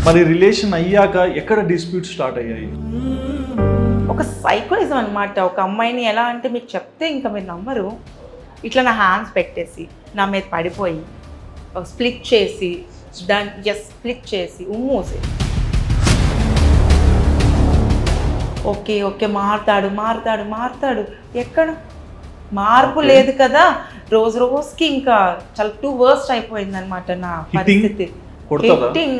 మరి రిలేషన్ అయ్యాక ఎక్కడ డిస్ప్యూట్ స్టార్ట్ అయ్యాయి? ఒక సైకోయిజం అనమాట. ఒక అమ్మాయిని ఎలా అంటే మీకు చెప్తే ఇంకా మీరు నమ్మరు. ఇట్లా నా హ్యాండ్స్ పెట్టేసి నా మీద పడిపోయి స్ప్లిట్ చేసి దాన్ని స్ప్లిట్ చేసి ఉమ్మూసి ఓకే ఓకే మారుతాడు మారుతాడు మారుతాడు, ఎక్కడ మార్పు లేదు కదా. రోజు రోజుకి ఇంకా చాలా టూ వర్స్ట్ అయిపోయింది అనమాట నా పరిస్థితి. హిట్టింగ్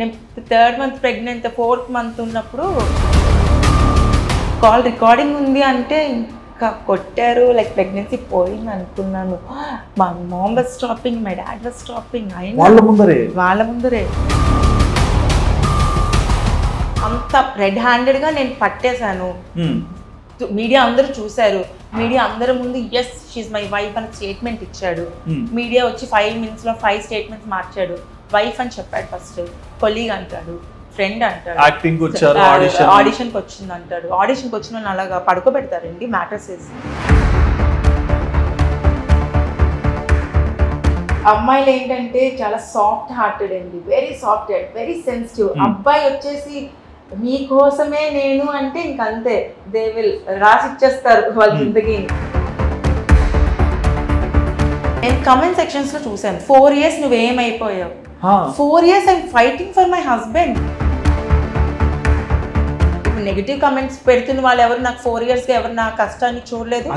నేను 3rd month pregnant, 4th month ఉన్నప్పుడు కాల్ రికార్డింగ్ ఉంది అంటే ఇంకా కొట్టారు. లైక్ ప్రెగ్నెన్సీ పోయింది అనుకున్నాను. మా mom was stopping, my dad was stopping. వాళ్ళ ముందరే అంత రెడ్ హ్యాండెడ్గా నేను పట్టేశాను. మీడియా అందరూ చూశారు. మీడియా అందరి ముందు ఎస్ షీఈ్ మై వైఫ్ అని స్టేట్మెంట్ ఇచ్చాడు. మీడియా వచ్చి 5 minutesలో 5 statements మార్చాడు. వైఫ్ అని చెప్పాడు, ఫస్ట్ కొలీగ్ అంటాడు, ఫ్రెండ్ అంటాడు, ఆడిషన్కి వచ్చింది అంటాడు. ఆడిషన్కి వచ్చిన వాళ్ళు అలాగా పడుకోబెడతారండి మ్యాటర్స్ వేసి. అమ్మాయిలు ఏంటంటే చాలా సాఫ్ట్ హార్టెడ్ అండి, very soft heart, very sensitive. అబ్బాయి వచ్చేసి మీకోసమే నేను అంటే ఇంకంతే, దే విల్ రాసి ఇచ్చేస్తారు వాళ్ళ జిందగీ. నేను కమెంట్ సెక్షన్స్లో చూసాను, 4 years నువ్వేమైపోయావు, 4 years I'm fighting for my husband. ఇప్పుడు నెగిటివ్ కమెంట్స్ పెడుతున్న వాళ్ళు ఎవరు నాకు 4 yearsగా ఎవరు నా కష్టాన్ని చూడలేదు,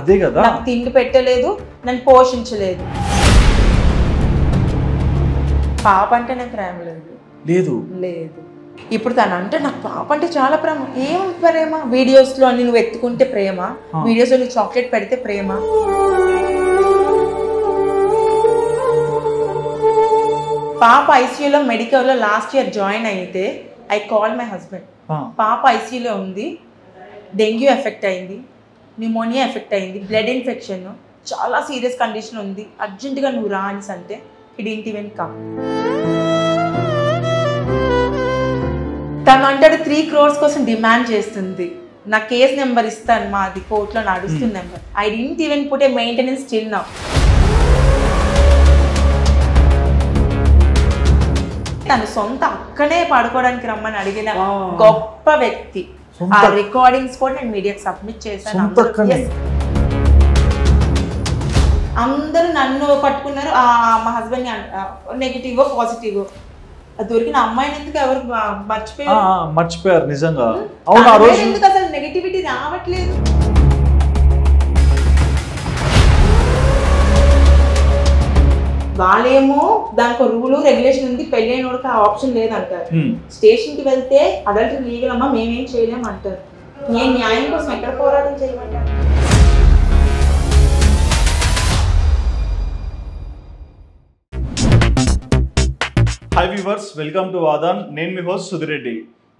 నాకు తిండి పెట్టలేదు, నన్ను పోషించలేదు. పాప అంటే నాకు ప్రేమ లేదు. ఇప్పుడు తను అంటే నాకు పాప అంటే చాలా ప్రేమ. ఏం ప్రేమ? వీడియోస్లో అన్ని నువ్వు ఎత్తుకుంటే ప్రేమ, వీడియోస్లో నువ్వు చాక్లెట్ పెడితే ప్రేమ. పాప ఐసీయూలో మెడికల్లో లాస్ట్ ఇయర్ జాయిన్ అయితే ఐ కాల్ మై హస్బెండ్, పాప ఐసీయూలో ఉంది, డెంగ్యూ ఎఫెక్ట్ అయింది, న్యూమోనియా ఎఫెక్ట్ అయింది, బ్లడ్ ఇన్ఫెక్షన్, చాలా సీరియస్ కండిషన్ ఉంది, అర్జెంటుగా నువ్వు రా అనేసి అంటే he didn't even come. తను అంటాడు 3 crores కోసం డిమాండ్ చేస్తుంది. నా కేస్ నెంబర్ ఇస్తాను, మాది కోర్టులో నడుస్తుంది number. I didn't even put a maintenance still now. తను సొంత అక్కనే పడుకోవడానికి రమ్మని అడిగిన గొప్ప వ్యక్తి. ఆ రికార్డింగ్స్ కూడా నేను మీడియాకి సబ్మిట్ చేశాను. అందరూ నన్ను పట్టుకున్నారు, మా హస్బెండ్ నెగిటివ్ పాజిటివ్. అది దొరికిన అమ్మాయిని ఎందుకు ఎవరు మర్చిపోయారు నిజంగా. ఎందుకు అసలు నెగిటివిటీ రావట్లేదు? వాళ్ళేమో దానికి రూలు రెగ్యులేషన్ ఉంది, పెళ్ళైన వాళ్ళకి ఆ ఆప్షన్ లేదంటారు. స్టేషన్కి వెళ్తే అడల్ట్ లీగల్ అమ్మా మేమేం చేయలేము అంటారు. నేను న్యాయం కోసం ఎక్కడ పోరాటం చేయమంటారు? Hi viewers, welcome to Vaadan. నేను మీ హోస్ట్ సుధిరెడ్డి.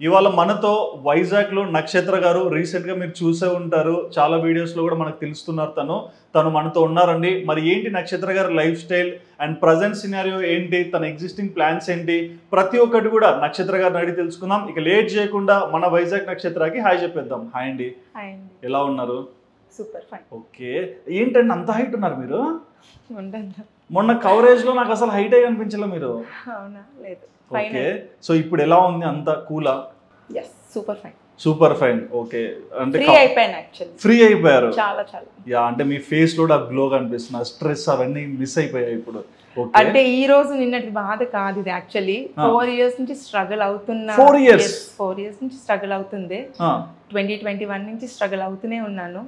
ఇవాళ మనతో వైజాగ్లో నక్షత్ర గారు. రీసెంట్గా మీరు చూసే ఉంటారు, చాలా వీడియోస్లో కూడా మనకు తెలుస్తున్నారు. తను మనతో ఉన్నారండి. మరి ఏంటి నక్షత్ర గారి life style and present scenario ఏంటి, తన ఎగ్జిస్టింగ్ ప్లాన్స్ ఏంటి, ప్రతి ఒక్కటి కూడా నక్షత్ర గారిని అడిగి తెలుసుకుందాం. ఇక లేట్ చేయకుండా మన వైజాగ్ నక్షత్రకి హాయ్ చెప్పేద్దాం. హాయ్ అండి, ఎలా ఉన్నారు? Super fine. ఓకే, ఏంటండి అంత హైట్ ఉన్నారు మీరు? మొన్న కవరేజ్ లో నాకు అసలు హైట్ అయ్యి అనిపించలే మీరు. ఓకే, సో ఇప్పుడు ఎలా ఉంది? అంత కూలా? Super fine. ఓకే, అంటే ఫ్రీ అయిపోయారు. యా, అంటే మీ ఫేస్ లో ఆ గ్లో కనిపిస్తుంది, స్ట్రెస్ అవన్నీ మిస్ అయిపోయాయి ఇప్పుడు. అంటే ఈ రోజు నిన్నటి బాధ కాదు ఇది. యాక్చువల్లీ 4 years నుంచి స్ట్రగుల్ అవుతున్నా. 4 years నుంచి స్ట్రగుల్ అవుతుంది. 2021 నుంచి స్ట్రగుల్ అవుతూనే ఉన్నాను.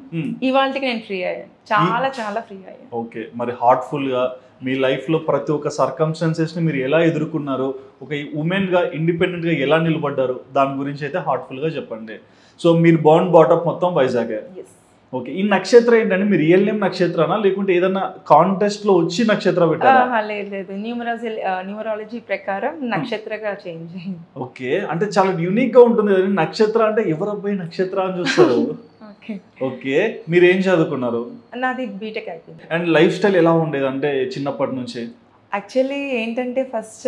ఇవాళకి నేను ఫ్రీ అయ్యాను, చాలా చాలా ఫ్రీ అయ్యాను. ఓకే, మరి హార్ట్ఫుల్ గా మీ లైఫ్ లో ప్రతి ఒక్క సర్కమ్స్టాన్సెస్ ని మీరు ఎలా ఎదుర్కొన్నారు, ఒక ఉమెన్ గా ఇండిపెండెంట్ గా ఎలా నిలబడ్డారు, దాని గురించి అయితే హార్ట్ఫుల్ గా చెప్పండి. సో మీరు బోర్న్ బాటప్ మొత్తం వైజాగ్. ఓకే, ఈ నక్షత్ర ఏంటంటే మీ రియల్ నేమ్ నక్షత్రనా లేకుంటే ఏదైనా కాంటెస్ట్ లో వచ్చి నక్షత్ర పెట్టారా? లేదు, న్యూమరాలజీ ప్రకారం నక్షత్రగా చేంజ్ అయింది. ఓకే, అంటే చాలా యూనిక్ గా ఉంటుంది కదా నక్షత్ర అంటే, ఎవరబ్బాయి నక్షత్ర అని చూస్తారు. ఓకే, మీరు ఏం చదువుకున్నారు? నాది బీటెక్ అయిపోయింది. అండ్ లైఫ్ స్టైల్ ఎలా ఉండేది అంటే చిన్నప్పటి నుంచి? యాక్చువల్లీ ఏంటంటే first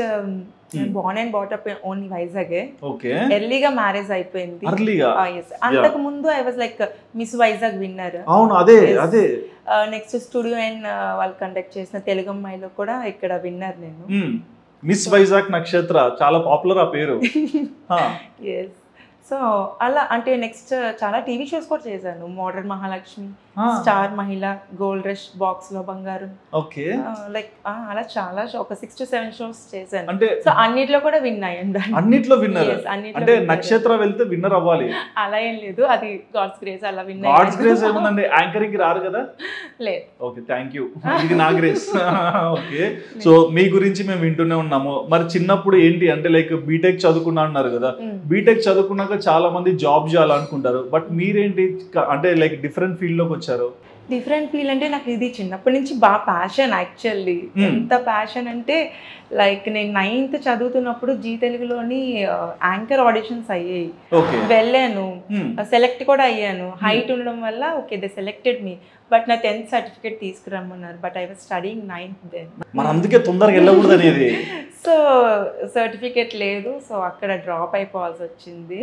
born and brought up only వైజాగే. ఓకే, ఎర్లీగా మ్యారేజ్ అయిపోయింది. అంతకు ముందు I was like Miss Vizag winner. అవును, అదే నెక్స్ట్ స్టూడియో అండ్ వాళ్ళు కండక్ట్ చేసిన తెలుగు అమ్మాయిలో కూడా ఇక్కడ విన్నర్ నేను. మిస్ వైజాగ్ నక్షత్ర చాలా పాపులర్ ఆ పేరు. ఎస్. సో అలా అంటే నెక్స్ట్ చాలా టీవీ షోస్ కూడా చేశాను. మోడర్న్ మహాలక్ష్మి, స్టార్ మహిళ, గోల్డ్ రష్, బాక్స్ లో బంగారం, ఓకే లైక్ అలా చాలా ఒక 6 to 7 షోస్ చేశాను. అంటే సో అన్నిట్లో కూడా విన్ అయ్యాను. అన్నిట్లో విన్నర్ అంటే నక్షత్ర వెళ్తే విన్నర్ అవ్వాలి అలా ఏం లేదు, అది గాడ్స్ గ్రేస్. అలా విన్ గాడ్స్ గ్రేస్ ఏముందండి, యాంకరింగ్ కి రారు కదా. లేదు. ఓకే థ్యాంక్ యూ, ఇది నా గ్రేస్. ఓకే సో మీ గురించి మేము వింటూనే ఉన్నాము. మరి చిన్నప్పుడు ఏంటి అంటే లైక్ బీటెక్ చదువుకున్నా అన్నారు కదా, బీటెక్ చదువుకున్నాక చాలా మంది జాబ్ చేయాలనుకుంటారు, బట్ మీరేంటి అంటే లైక్ డిఫరెంట్ ఫీల్డ్ లోకి వచ్చారు? డిఫరెంట్ ఫీల్ అంటే నాకు ఇది చిన్నప్పటి నుంచి బాగా ప్యాషన్. యాక్చువల్లీ ఎంత ప్యాషన్ అంటే లైక్ నేను 9th చదువుతున్నప్పుడు జీ తెలుగులోని యాంకర్ ఆడిషన్స్ అయ్యాయి, వెళ్ళాను, సెలెక్ట్ కూడా అయ్యాను. హైట్ ఉండడం వల్ల okay they selected me, but నా 10th సర్టిఫికేట్ తీసుకురమ్మన్నారు. But I was studying 9th then. మరి అందుకే తొందరగా వెళ్ళకూడదు అనేది. సో సర్టిఫికేట్ లేదు, సో అక్కడ డ్రాప్ అయిపోవాల్సి వచ్చింది.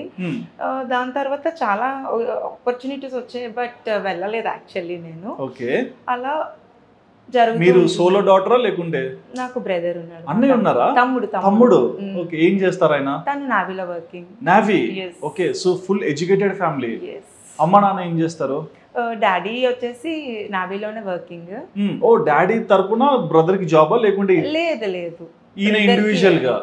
దాని తర్వాత చాలా ఆపర్చునిటీస్ వచ్చాయి, బట్ వెళ్ళలేదు యాక్చువల్లీ నేను. ఓకే అలా జరుగుతుంది. మీరు సోలో డాటరా లేకుంటే? నాకు బ్రదర్ ఉన్నాడు. అన్నయ్య ఉన్నారా? తమ్ముడు. ఓకే ఏం చేస్తారు ఆయన? తను నావీలో working. Navy. Okay so full educated family. అమ్మ నాన్న ఏం చేస్తారు? డాడీ వచ్చేసి నావీలోనే వర్కింగ్. ఓ డాడీ తరపున బ్రదర్ కి జాబా లేకుంటే? లేదు లేదు, ఈయన ఇండివిజువల్ గా?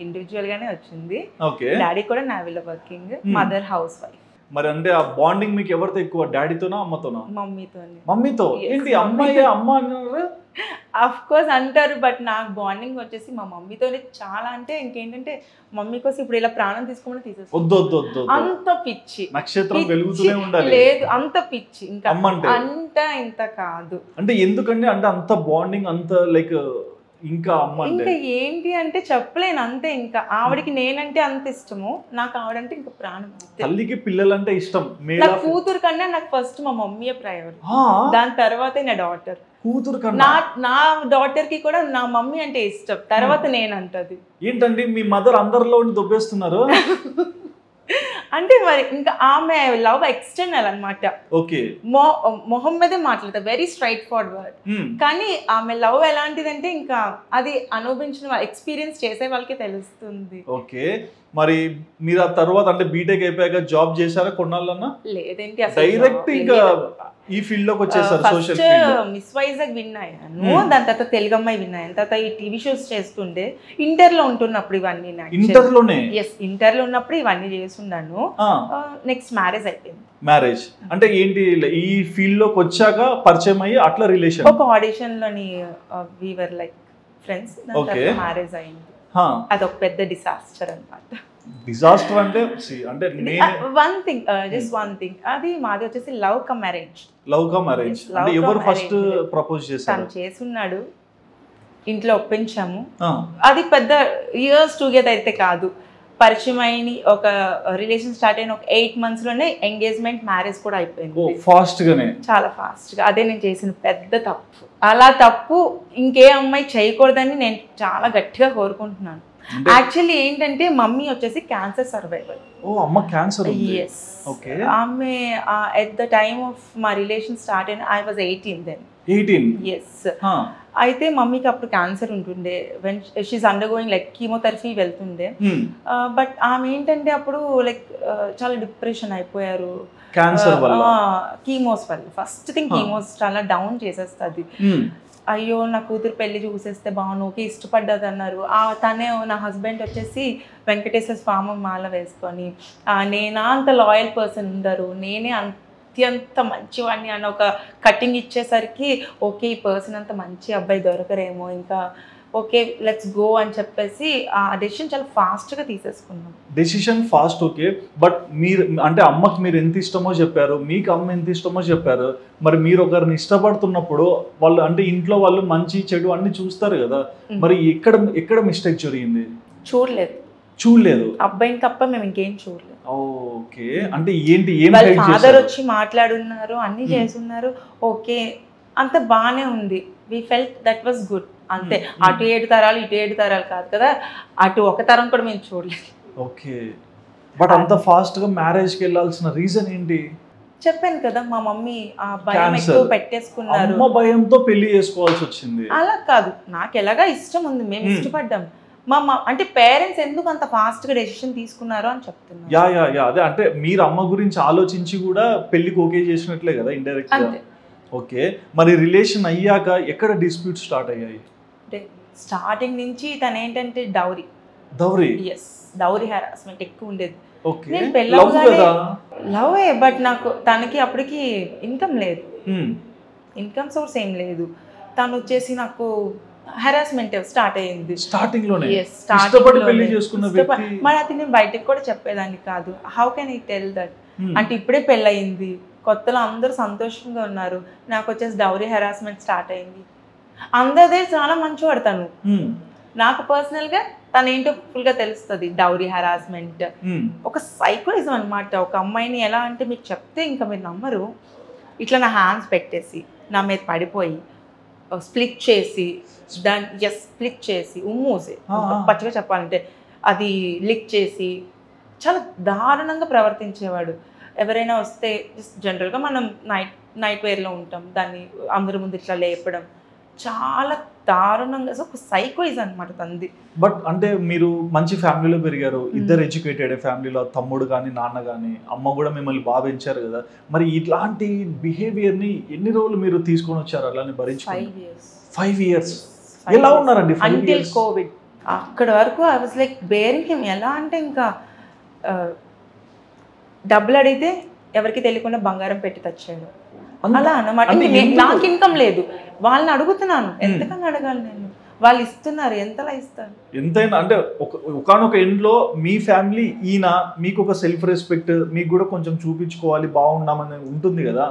ఇండివిజువల్ గానే వచ్చింది. ఓకే డాడీ కూడా నావీలో వర్కింగ్, మదర్ హౌస్ వైఫ్. మరి అంటే ఆ బాండింగ్ మీకు ఎవరితో ఎక్కువ, డాడీతోనా అమ్మతోనా? మమ్మీతోనే. మమ్మీతో? ఏంటి అమ్మాయి అమ్మ అన్నారు? అఫ్ కోర్స్ అంటారు, బట్ నాకు బాండింగ్ వచ్చేసి మా మమ్మీతోనే చాలా. అంటే ఇంకేంటంటే మమ్మీ కోసం ఇప్పుడు ఇలా ప్రాణం తీసుకోమని తీసేస్తాను, అంత పిచ్చి. నక్షత్రం వెలుగుతూనే ఉండాలి. లేదు అంత పిచ్చి, ఇంకా అంత ఇంత కాదు. అంటే ఎందుకంటే అంటే అంత బాండింగ్ అంత లైక్ ఇంకా అమ్మ ఇంకా ఏంటి అంటే చెప్పలేను అంతే. ఇంకా ఆవిడకి నేనంటే అంత ఇష్టము, నాకు ఆవిడంటే ఇంకా ప్రాణం. తల్లికి పిల్లలంటే ఇష్టం. నా కూతురు కన్నా నాకు ఫస్ట్ మా మమ్మీయే ప్రయారిటీ, దాని తర్వాతే నా డాటర్. కూతురు కన్నా? నా డాటర్ కి కూడా నా మమ్మీ అంటే ఇష్టం, తర్వాత నేనంటది. ఏంటండి మీ మదర్ అందరిలో దొబ్బేస్తున్నారు? అంటే మరి ఇంకా ఆమె లవ్ ఎక్స్టర్నల్ అనమాట. ఓకే మొహం మీదే మాట్లాడతా, వెరీ స్ట్రైట్ ఫార్వర్డ్. కానీ ఆమె లవ్ ఎలాంటిదంటే ఇంకా అది అనుభవించిన ఎక్స్పీరియన్స్ చేసే వాళ్ళకి తెలుస్తుంది. ఓకే మరి మీరు ఆ తర్వాత అంటే బీటెక్ అయిపోయాక జాబ్ చేశారా కొన్నాళ్ళన్నా? లేదేంటి, డైరెక్ట్ ఇంకా ఈ ఫీల్డ్ లోకి వచ్చేసారు. Social field miss Vizag win అయ్యాను, దాని తర్వాత తెలుగు అమ్మాయి విన్ అయ్యాను, తర్వాత ఈ టీవీ షోస్ చేస్తుండే. ఇంటర్ లో ఉంటున్నప్పుడు ఇవన్నీ, ఇంటర్ లో ఉన్నప్పుడు ఇవన్నీ చేస్తున్నాను. నెక్స్ట్ మ్యారేజ్ అయిపోయింది. మ్యారేజ్ అంటే ఏంటి, ఈ ఫీల్డ్ లోకి వచ్చాక పరిచయం అయ్యి అట్లా రిలేషన్? ఒక ఆడిషన్ లోని వి వర్ లైక్ ఫ్రెండ్స్, మ్యారేజ్ అయింది. అదొక పెద్ద డిసాస్టర్ అన్నమాట. డిజాస్టర్ అంటే అంటే one thing, just one thing, అది మాది వచ్చేసి love come marriage. Love come marriage అంటే ఎవరు ఫస్ట్ ప్రపోజ్ చేశారు? తను చేసున్నాడు, ఇంట్లో ఒప్పించాము. అది పెద్ద ఇయర్స్ టుగెదర్ అయితే కాదు, పరిచయం అయిన ఒక రిలేషన్ స్టార్ట్ అయిన ఒక 8 months లోనే ఎంగేజ్మెంట్, మ్యారేజ్ కూడా అయిపోయింది. ఫాస్ట్ గానే, చాలా ఫాస్ట్ గా. అదే నేను చేసిన పెద్ద తప్పు. అలా తప్పు ఇంకే అమ్మాయి చేయకూడదని నేను చాలా గట్టిగా కోరుకుంటున్నాను. యాక్చువల్లీ ఏంటంటే మమ్మీ వచ్చేసి క్యాన్సర్ సర్వైవర్. ఓ అమ్మ క్యాన్సర్? ఎస్. ఓకే. ఆమె ఎట్ ద టైమ్ ఆఫ్ మా రిలేషన్ స్టార్ట్ అయిన ఐ వాజ్ 18 దెన్. 18? ఎస్. అయితే మమ్మీకి అప్పుడు క్యాన్సర్ ఉంటుండే, when she's undergoing like chemotherapy వెళ్తుండే. బట్ ఆమె ఏంటంటే అప్పుడు లైక్ చాలా డిప్రెషన్ అయిపోయారు క్యాన్సర్ వల్ల, కీమోస్ వల్ల. ఫస్ట్ థింగ్ కీమోస్ చాలా డౌన్ చేసేస్తుంది. అయ్యో నా కూతురు పెళ్లి చూసేస్తే బాగుండు, ఓకే ఇష్టపడ్డది అన్నారు. తనే నా హస్బెండ్ వచ్చేసి వెంకటేశ్వర స్వామి మాల వేసుకొని, నేనా అంత లాయల్ పర్సన్ ఉండరు, నేనే అత్యంత మంచివాడిని అన్న ఒక కటింగ్ ఇచ్చేసరికి ఓకే ఈ పర్సన్ అంత మంచి అబ్బాయి దొరకరేమో, ఇంకా ఓకే లెట్స్ గో అని చెప్పేసి ఆ డెసిషన్ చాలా ఫాస్ట్గా తీసేసుకున్నాం. Decision fast, okay. బట్ మీరు అంటే అమ్మకి మీరు ఎంత ఇష్టమో చెప్పారు, మీకు అమ్మ ఎంత ఇష్టమో చెప్పారు. మరి మీరు ఒకరిని ఇష్టపడుతున్నప్పుడు వాళ్ళు అంటే ఇంట్లో వాళ్ళు మంచి చెడు అన్ని చూస్తారు కదా, మరి ఎక్కడ మిస్టేక్ జరిగింది? చూడలేదు అబ్బాయిని తప్ప మేము ఇంకేం చూడలేదు. ఓకే అంటే ఏంటి, ఏం ఫాదర్ వచ్చి మాట్లాడున్నారు, అన్ని చేస్తున్నారు, ఓకే అంత బాగానే ఉంది. We felt that was good. అంతే. అటు 7 తరాలు ఇటు 7 తరాలు కాదు కదా, అటు ఒక తరం కూడా మేము చూడలేదు. ఓకే. బట్ అంత ఫాస్ట్ గా మ్యారేజ్ కి వెళ్ళాల్సిన రీజన్ ఏంటి? చెప్పాను కదా మా మమ్మీ ఆ భయం ఎక్కువ పెట్టేసుకున్నారు. అమ్మ భయంతో పెళ్లి చేసుకోవాల్సి వచ్చింది. అలా కాదు, నాకు ఎలాగా ఇష్టం ఉంది, మేము ఇష్టపడ్డాం. అంటే పేరెంట్స్ ఎందుకు అంత ఫాస్ట్గా డెసిషన్ తీసుకున్నారో అని చెప్తున్నారు. యా అదే అంటే మీరు అమ్మ గురించి ఆలోచించి కూడా పెళ్లికి ఓకే చేసినట్లే కదా ఇండైరెక్ట్ గా. ఓకే, మరి రిలేషన్ అయ్యాక ఎక్కడ డిస్ప్యూట్ స్టార్ట్ అయ్యాయి? అంటే స్టార్టింగ్ నుంచి తను ఏంటంటే డౌరీ హెరాస్మెంట్ ఎక్కువ ఉండేది. నేను పెళ్ళవగానే లవే, బట్ నాకు తనకి అప్పటికి ఇన్కమ్ లేదు, ఇన్కమ్ సోర్స్ ఏం లేదు. తను వచ్చేసి నాకు హెరాస్మెంట్ స్టార్ట్ అయ్యింది స్టార్టింగ్ లోనే. మరి అది నేను బయటకు కూడా చెప్పేదాన్ని కాదు. How can I tell that? అంటే ఇప్పుడే పెళ్ళయింది, కొత్తలో అందరూ సంతోషంగా ఉన్నారు, నాకు వచ్చేసి డౌరీ హెరాస్మెంట్ స్టార్ట్ అయింది. అందరిదే చాలా మంచివాడు తను, నాకు పర్సనల్గా తను ఏంటో ఫుల్గా తెలుస్తుంది. డౌరీ హెరాస్మెంట్ ఒక సైకోయిజం అనమాట. ఒక అమ్మాయిని ఎలా అంటే మీకు చెప్తే ఇంకా మీరు నమ్మరు, ఇట్లా నా హ్యాండ్స్ పెట్టేసి నా మీద పడిపోయి స్ప్లిట్ చేసి స్ప్లిట్ చేసి ఉమ్మూసి పచ్చిగా చెప్పాలంటే అది లిక్ చేసి చాలా దారుణంగా ప్రవర్తించేవాడు. ఎవరైనా వస్తే జనరల్గా మనం నైట్ వేర్లో ఉంటాం, దాన్ని అందరి ముందు ఇట్లా లేపడం చాలా దారుణంగా. ఒక సైకోయిజం అనమాట తంది. బట్ అంటే మీరు మంచి ఫ్యామిలీలో పెరిగారు, ఇద్దరు ఎడ్యుకేటెడ్ ఫ్యామిలీలో, తమ్ముడు కానీ నాన్న కానీ అమ్మ కూడా మిమ్మల్ని బాగా పెంచారు కదా. మరి ఇట్లాంటి బిహేవియర్ని ఎన్ని రోజులు మీరు తీసుకొని వచ్చారు అలానే భరించుకుని? 5 years. ఎలా ఉన్నారండి? Until Covid. అక్కడ వరకు I was like bearing him. ఎలా అంటే ఇంకా డబ్బులు అడిగితే ఎవరికి తెలియకుండా బంగారం పెట్టి తెచ్చాడు అలా అన్నమాట. నాకు ఇన్కమ్ లేదు, వాళ్ళని అడుగుతున్నాను, ఎంతకని అడగాలి నేను? వాళ్ళు ఇస్తున్నారు, ఎంతలా ఇస్తారు? ఎంతైనా అంటే ఒకనొక ఎండ్లో మీ ఫ్యామిలీ ఈయన, మీకు ఒక సెల్ఫ్ రెస్పెక్ట్, మీకు కూడా కొంచెం చూపించుకోవాలి, బాగున్నామని ఉంటుంది కదా.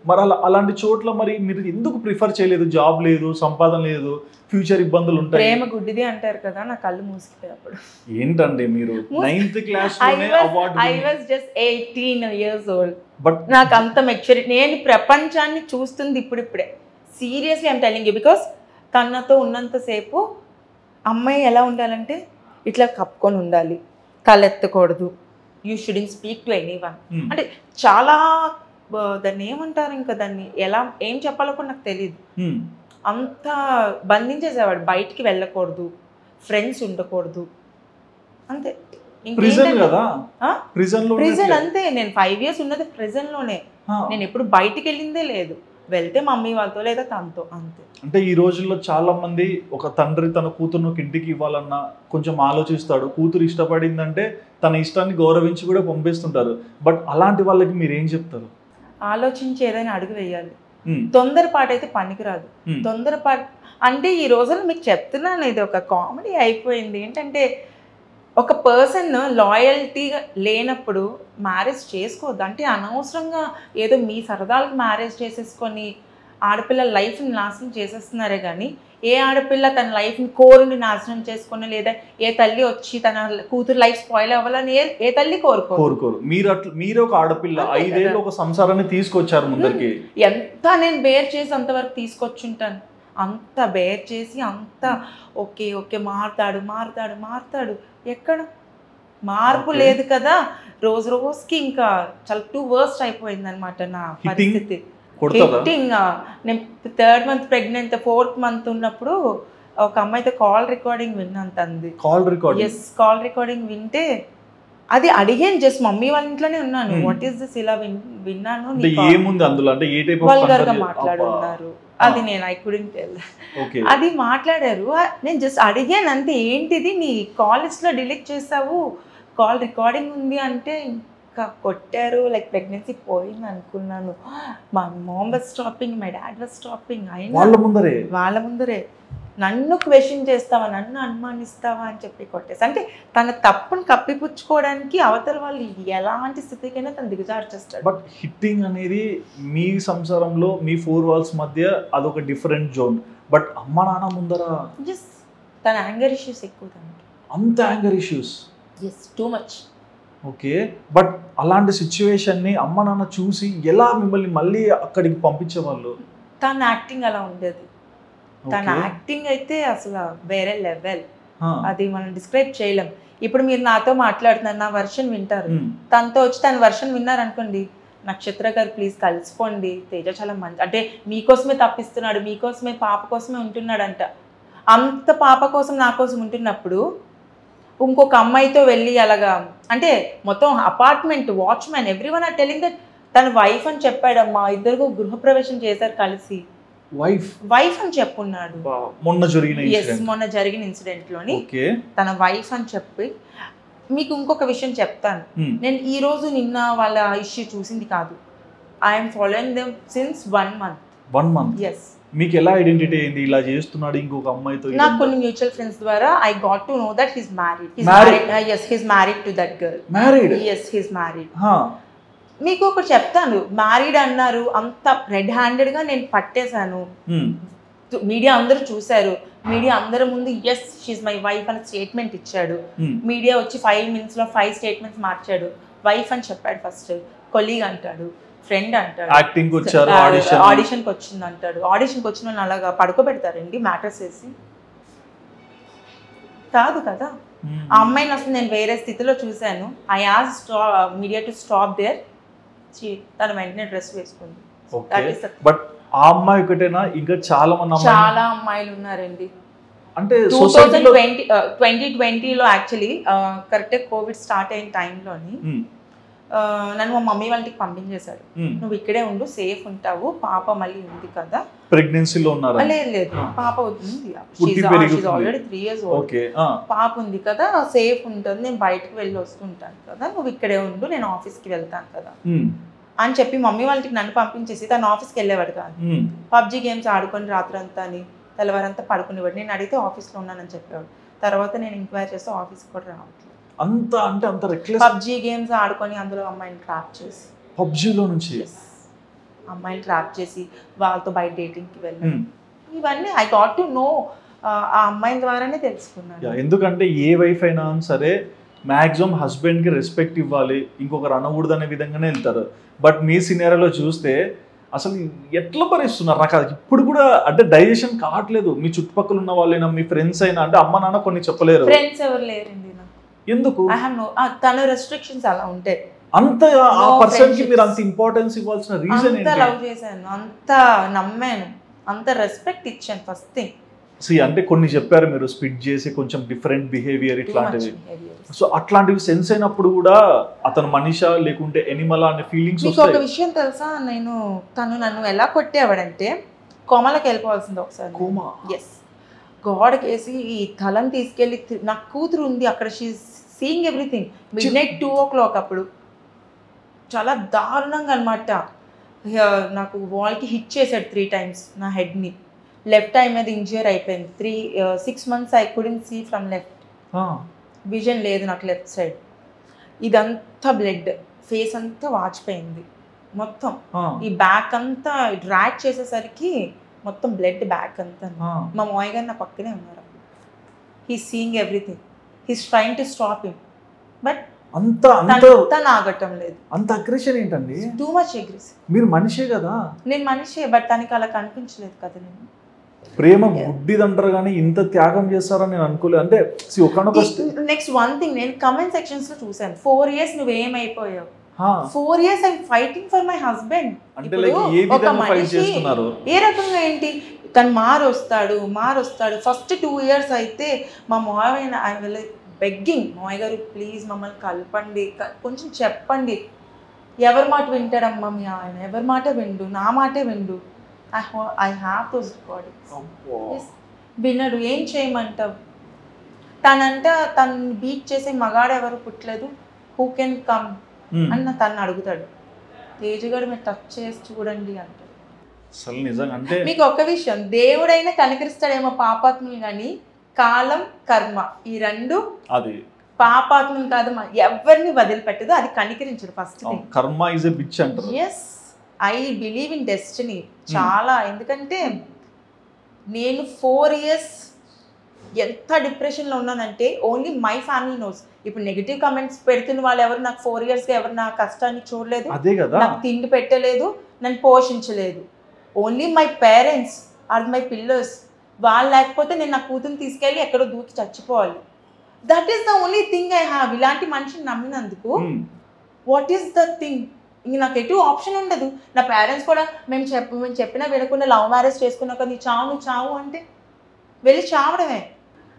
మరి అలాంటి చోట్ల మరి మీరు ఎందుకు ప్రిఫర్ చేయలేదు? జాబ్ లేదు, సంపాదన లేదు, ఫ్యూచర్ ఇబ్బందులు ఉంటాయి. ప్రేమ గుడ్డిది అంటారు కదా, నా కళ్ళు మూసుకుపోయినప్పుడు. ఏంటండి మీరు 9th class లోనే award? I was just 18 years old. But నాకు అంత మెచ్యూరిటీ, నేను ప్రపంచాన్ని చూస్తుంది ఇప్పుడిప్పుడే. Seriously I'm telling you, because తనతో ఉన్నంతసేపు అమ్మాయి ఎలా ఉండాలంటే ఇట్లా కప్పుకొని ఉండాలి, తలెత్తకూడదు, you shouldn't speak to anyone. అంటే చాలా దాన్ని ఏమంటారు, ఇంకా దాన్ని ఎలా ఏం చెప్పాలో కూడా నాకు తెలియదు. అంత బంధించేసేవాడు, బయటికి వెళ్ళకూడదు, ఫ్రెండ్స్ ఉండకూడదు, అంతే. ప్రిజన్ అంతే. నేను 5 years ఉన్నది ప్రిజన్ లోనే. నేను ఎప్పుడు బయటికి వెళ్ళిందే లేదు, వెళ్తే మమ్మీ వాళ్ళతో లేదా తనతో, అంతే. అంటే ఈ రోజుల్లో చాలా మంది ఒక తండ్రి తన కూతురును ఇంటికి ఇవ్వాలన్నా కొంచెం ఆలోచిస్తాడు. కూతురు ఇష్టపడిందంటే తన ఇష్టాన్ని గౌరవించి కూడా పంపిస్తుంటారు. బట్ అలాంటి వాళ్ళకి మీరు ఏం చెప్తారు? ఆలోచించి ఏదైనా అడుగు వేయాలి. తొందరపాటు అయితే పనికిరాదు. తొందరపాటు అంటే ఈ రోజుల్లో మీకు చెప్తున్నాను, ఇది ఒక కామెడీ అయిపోయింది. ఏంటంటే ఒక పర్సన్ లాయల్టీగా లేనప్పుడు మ్యారేజ్ చేసుకోవద్దు. అంటే అనవసరంగా ఏదో మీ సరదాలకు మ్యారేజ్ చేసేసుకొని ఆడపిల్ల లైఫ్ని నాశనం చేసేస్తున్నారే కానీ, ఏ ఆడపిల్ల తన లైఫ్ని కోరిని నాశనం చేసుకొని, లేదా ఏ తల్లి వచ్చి తన కూతురు లైఫ్ స్పాయిల్ అవ్వాలని ఏ తల్లి కోరుకోరు. మీరు ఒక ఆడపిల్ల 5 ఏళ్ళు ఒక సంసారాన్ని తీసుకొచ్చారు ముందరికి. ఎంత నేను బేర్ చేసి అంతవరకు తీసుకొచ్చుంటాను, అంత బేర్ చేసి అంత ఓకే ఓకే మారుతాడు ఎక్కడ మార్పు లేదు కదా. రోజుకి ఇంకా చాలా 2 worst అయిపోయింది అనమాట నా పరిస్థితి. నేను 3rd month pregnant, 4th month ఉన్నప్పుడు ఒక అమ్మాయితో కాల్ రికార్డింగ్ విన్నాను తంది. కాల్ రికార్డింగ్ వింటే అది అడిగాను, జస్ట్ మమ్మీ వాళ్ళ ఇంట్లోనే ఉన్నాను, వాట్ ఈస్ దిస్, ఇలా విన్నాను, వల్గర్ గా మాట్లాడున్నారు. అది నేను ఐ కుడెంట్ టెల్. అది మాట్లాడారు, నేను జస్ట్ అడిగాను అంతే, ఏంటిది నీ కాల్ లిస్ట్ లో డిలీట్ చేసావు, కాల్ రికార్డింగ్ ఉంది అంటే ఇంకా కొట్టారు. లైక్ ప్రెగ్నెన్సీ పోయింది అనుకున్నాను. మా mom was stopping, my dad was stopping. అయినా వాళ్ళ ముందరే నన్ను క్వశ్చన్ చేస్తావా, నన్ను అనుమానిస్తావా అని చెప్పి కొట్టేసి, అంటే తన తప్పును కప్పిపుచ్చుకోవడానికి అవతల వాళ్ళు ఎలాంటి స్థితికైనా తను దిగజార్చేస్తాడు. బట్ హిట్టింగ్ అనేది మీ సంసారంలో మీ 4 walls మధ్య అదొక డిఫరెంట్ జోన్. బట్ అమ్మ నాన్న ముందర తన యాంగర్ ఇష్యూస్ ఎక్కువ. అంత anger issues? Too much. Okay, but అలాంటి సిచ్యువేషన్ని అమ్మ నాన్న చూసి ఎలా మిమ్మల్ని మళ్ళీ అక్కడికి పంపించేవాళ్ళు? తన యాక్టింగ్ అలా ఉండేది. తన యాక్టింగ్ అయితే అసలు వేరే లెవెల్, అది మనం డిస్క్రైబ్ చేయలేం. ఇప్పుడు మీరు నాతో మాట్లాడుతున్నారు, నా వర్షన్ వింటారు, తనతో వచ్చి తన వర్షన్ విన్నారనుకోండి, నక్షత్ర గారు ప్లీజ్ కలిసిపోండి, తేజ చాలా మంచి, అంటే మీకోసమే తప్పిస్తున్నాడు, మీకోసమే పాప కోసమే ఉంటున్నాడంట అంత పాప కోసం నా కోసం ఉంటున్నప్పుడు ఇంకొక అమ్మాయితో వెళ్ళి అలాగా అంటే మొత్తం apartment watchman everyone are telling that తన వైఫ్ అని చెప్పాడమ్మా. ఇద్దరు గృహప్రవేశం చేశారు కలిసి. వైఫ్ అని చెప్పున్నాడు. మొన్న జరిగిన ఇన్సిడెంట్ లోని తన వైఫ్ అని చెప్పి. మీకు ఇంకొక విషయం చెప్తాను. నేను ఈ రోజు నిన్న వాళ్ళ ఇష్యూ చూసింది కాదు. I'm following them since 1 month. Yes. మీకు ఎలా ఐడెంటిటీ అయింది ఇలా చేస్తున్నాడు ఇంకొక అమ్మాయితో? నాకు కొన్ని మ్యూచువల్ ఫ్రెండ్స్ ద్వారా I got to know that he's married. Yes, he's married to that girl. Yes, he's married. మీకు ఒకటి చెప్తాను. మ్యారీడ్ అన్నారు, అంత రెడ్ హ్యాండెడ్ గా నేను పట్టేశాను. మీడియా అందరూ చూశారు. మీడియా అందరి ముందు ఎస్ షీఈ్ మై వైఫ్ అని స్టేట్మెంట్ ఇచ్చాడు. మీడియా వచ్చి 5 minutes లో 5 statements మార్చాడు. వైఫ్ అని చెప్పాడు. ఫస్ట్ కొలీగ్ అంటాడు, ఫ్రెండ్ అంటాడు, ఆడిషన్కి వచ్చింది అంటాడు. ఆడిషన్కి వచ్చిన వాళ్ళని అలాగా పడుకోబెడతారండి మ్యాటర్స్ వేసి? కాదు కదా. ఆ అమ్మాయిని అసలు నేను వేరే స్థితిలో చూశాను. I asked media to stop there. తను వెంటనే డ్రెస్ వేసుకుంది. బట్ ఆ అమ్మాయి ఒకటేనా? ఇంకా చాలా అమ్మాయిలు ఉన్నారండి. అంటే 2020లో యాక్చువల్లీ కరెక్ట్గా కోవిడ్ స్టార్ట్ అయిన టైంలోని నన్ను మా మమ్మీ వాళ్ళకి పంపించేశాడు. నువ్వు ఇక్కడే ఉండు, సేఫ్ ఉంటావు, పాప మళ్ళీ ఉంది కదా. ప్రెగ్నెన్సీలో ఉన్నారా? లేదు, పాప ఉంది. Already 3 years old. పాప ఉంది కదా, సేఫ్ ఉంటుంది, నేను బయటకు వెళ్ళి వస్తుంటాను కదా, నువ్వు ఇక్కడే ఉండు, నేను ఆఫీస్కి వెళ్తాను కదా అని చెప్పి మమ్మీ వాళ్ళకి నన్ను పంపించేసి తను ఆఫీస్కి వెళ్ళేవాడు కాదు. పబ్జీ గేమ్స్ ఆడుకొని రాత్రంతా అని తెల్లవారంతా పడుకునేవాడు. నేను అడిగితే ఆఫీస్లో ఉన్నానని చెప్పేవాడు. తర్వాత నేను ఎంక్వైరీ చేస్తే ఆఫీస్కి కూడా రావట్లేదు. అంత పబ్జీ గేమ్స్ ఆడుకొని అందులో అమ్మాయిని ట్రాప్ చేసి, పబ్జీలో నుంచి అమ్మాయిని ట్రాప్ చేసి వాళ్ళతో బయట డేటింగ్కి వెళ్ళాను. ఇవన్నీ ఐ గాట్ టు నో. ఆ అమ్మాయి ద్వారానే తెలుసుకున్నాను. ఎందుకంటే ఏ వైఫ్ అయినా సరే మ్యాక్సిమం హస్బెండ్కి రెస్పెక్ట్ ఇవ్వాలి, ఇంకొకరు అనకూడదు అనే విధంగానే వెళ్తారు. బట్ మీ సినారియోలో చూస్తే అసలు ఎట్లా భరిస్తున్నారు? నాకు అది ఇప్పుడు కూడా అంటే డైజెషన్ కావట్లేదు. మీ చుట్టుపక్కల ఉన్న వాళ్ళైనా, మీ ఫ్రెండ్స్ అయినా, అంటే అమ్మ నాన్న కొన్ని చెప్పలేరు. ఫ్రెండ్స్ ఎవరు లేరండి నాకు. ఎందుకు? తన రెస్ట్రిక్షన్స్ అలా ఉంటాయి. అంత ఆ పర్సన్ కి మీరు అంత ఇంపార్టెన్స్ ఇవ్వాల్సిన రీజన్ ఏంటి? అంత లవ్ చేశాను, అంత నమ్మాను, అంత రెస్పెక్ట్ ఇచ్చాను. ఫస్ట్ థింగ్ అంటే కొన్ని చెప్పారు మీరు, స్పిట్ చేసి కొంచెం డిఫరెంట్ బిహేవియర్ ఇట్లాంటివి. సో అట్లాంటివి సెన్స్ అయినప్పుడు కూడా అతను మనిషా లేకుంటే ఎనిమల్ అనే ఫీలింగ్స్ వస్తాయి. ఒక విషయం తెలుసా, తను నన్ను ఎలా కొట్టేవాడంటే కోమాలోకి వెళ్ళిపోవాల్సింది ఒకసారి. కోమా? ఎస్. గోడకి వేసి ఈ తలని తీసుకెళ్ళి, నాకు కూతురు ఉంది అక్కడ, she seeing everything. midnight 2 o'clock అప్పుడు చాలా దారుణంగా అనమాట. నాకు వాల్కి హిట్ చేశాడు 3 times నా హెడ్ని. లెఫ్ట్ ఐ మీద ఇంజ్యూర్ అయిపోయింది. 6 months I couldn't see from left. Vision లేదు నాకు లెఫ్ట్ సైడ్. ఇదంతా బ్లడ్, ఫేస్ అంతా వాచిపోయింది మొత్తం. ఈ బ్యాక్ అంతా డ్రాగ్ చేసేసరికి మొత్తం బ్లడ్ బ్యాక్ అంతా. మా మావయ్య గారు నా పక్కనే ఉన్నారు. He seeing everything, he's trying to stop him, but తను ఆగటం లేదు. అంత అగ్రెషన్ ఏంటండి? Too much aggressive. మీరు మనిషే కదా. నేను మనిషే, బట్ తనకి అలా కనిపించలేదు కదా. నేను ప్రేమ గుడ్డిదంటారు కానీ ఇంత త్యాగం చేస్తారని నేను అనుకోలేదు. అంటే నెక్స్ట్ వన్ థింగ్, నేను కమెంట్ సెక్షన్స్ లో చూసాను, 4 years నువ్వేమైపోయావు. 4 years I fighting for my husband. ఒక మనిషి ఏ రకంగా ఏంటి, తను మారొస్తాడు. ఫస్ట్ 2 years అయితే మా మావయ్య ఐ విల్ బెగ్గింగ్, మావయ్య గారు ప్లీజ్ మమ్మల్ని కలపండి, కొంచెం చెప్పండి. ఎవరి మాట వింటాడమ్మా మీ ఆయన? ఎవరి మాట విండు, నా మాటే విండు. I have those recordings. Yes. వినడు. ఏం చేయమంటావు? తను బీట్ చేసే మగాడు ఎవరు పుట్టలేదు, హూ కెన్ కమ్ అని తను అడుగుతాడు. తేజగాడు మీరు టచ్ చేసి చూడండి అంటాడు. అసలు నిజంగా అంటే మీకు ఒక విషయం, దేవుడైనా కనికరిస్తాడేమో పాపాత్ములు, కానీ కాలం కర్మ ఈ రెండు అది పాపాత్ములు కాదు, ఎవరిని వదిలిపెట్టదు, అది కనికరించడు. First karma is a bitch అంటారు. Yes, I believe in destiny చాలా. ఎందుకంటే నేను 4 years ఎంత డిప్రెషన్లో ఉన్నానంటే ఓన్లీ మై ఫ్యామిలీ నోస్. ఇప్పుడు నెగిటివ్ కమెంట్స్ పెడుతున్న వాళ్ళు ఎవరు నాకు 4 yearsగా ఎవరు నా కష్టాన్ని చూడలేదు, నాకు తిండి పెట్టలేదు, నన్ను పోషించలేదు. Only my parents are my pillars. వాళ్ళు లేకపోతే నేను నా కూతురు తీసుకెళ్ళి ఎక్కడో దూకి చచ్చిపోవాలి. That is the only thing I have. ఇలాంటి మనిషిని నమ్మినందుకు వాట్ ఈస్ ద థింగ్? ఇంక నాకు ఎటు ఆప్షన్ ఉండదు. నా పేరెంట్స్ కూడా మేము చెప్పినా వినకుండా లవ్ మ్యారేజ్ చేసుకున్నాక నీ చావు అంటే వెళ్ళి చావడమే.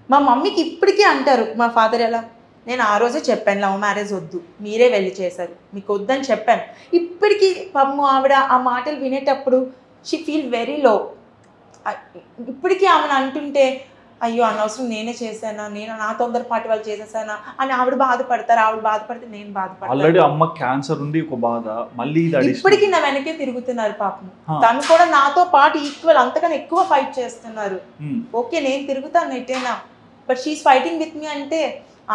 మా మమ్మీకి ఇప్పటికీ అంటారు మా ఫాదర్ ఎలా, నేను ఆ రోజే చెప్పాను లవ్ మ్యారేజ్ వద్దు, మీరే వెళ్ళి చేశారు, మీకు వద్దని చెప్పాను. ఇప్పటికీ పాపం ఆవిడ ఆ మాటలు వినేటప్పుడు షీ ఫీల్ వెరీ లో. ఇప్పటికీ ఆమెను అంటుంటే అయ్యో అనవసరం నేనే చేశానా, నేను నా తొందరపాటి వాళ్ళు చేసేసానా అని ఆవిడ బాధపడతారు. ఆవిడ బాధపడితే నేను బాధపడతాను. ఆల్రెడీ అమ్మ క్యాన్సర్ ఉంది, ఒక బాధ, మళ్ళీ ఇప్పటికీ నా వెనకే తిరుగుతున్నారు పాపం. తను కూడా నాతో పాటు ఈక్వల్, అంతకన్నా ఎక్కువ ఫైట్ చేస్తున్నారు. ఓకే నేను తిరుగుతాను ఎటైనా, but she is fighting with me అంటే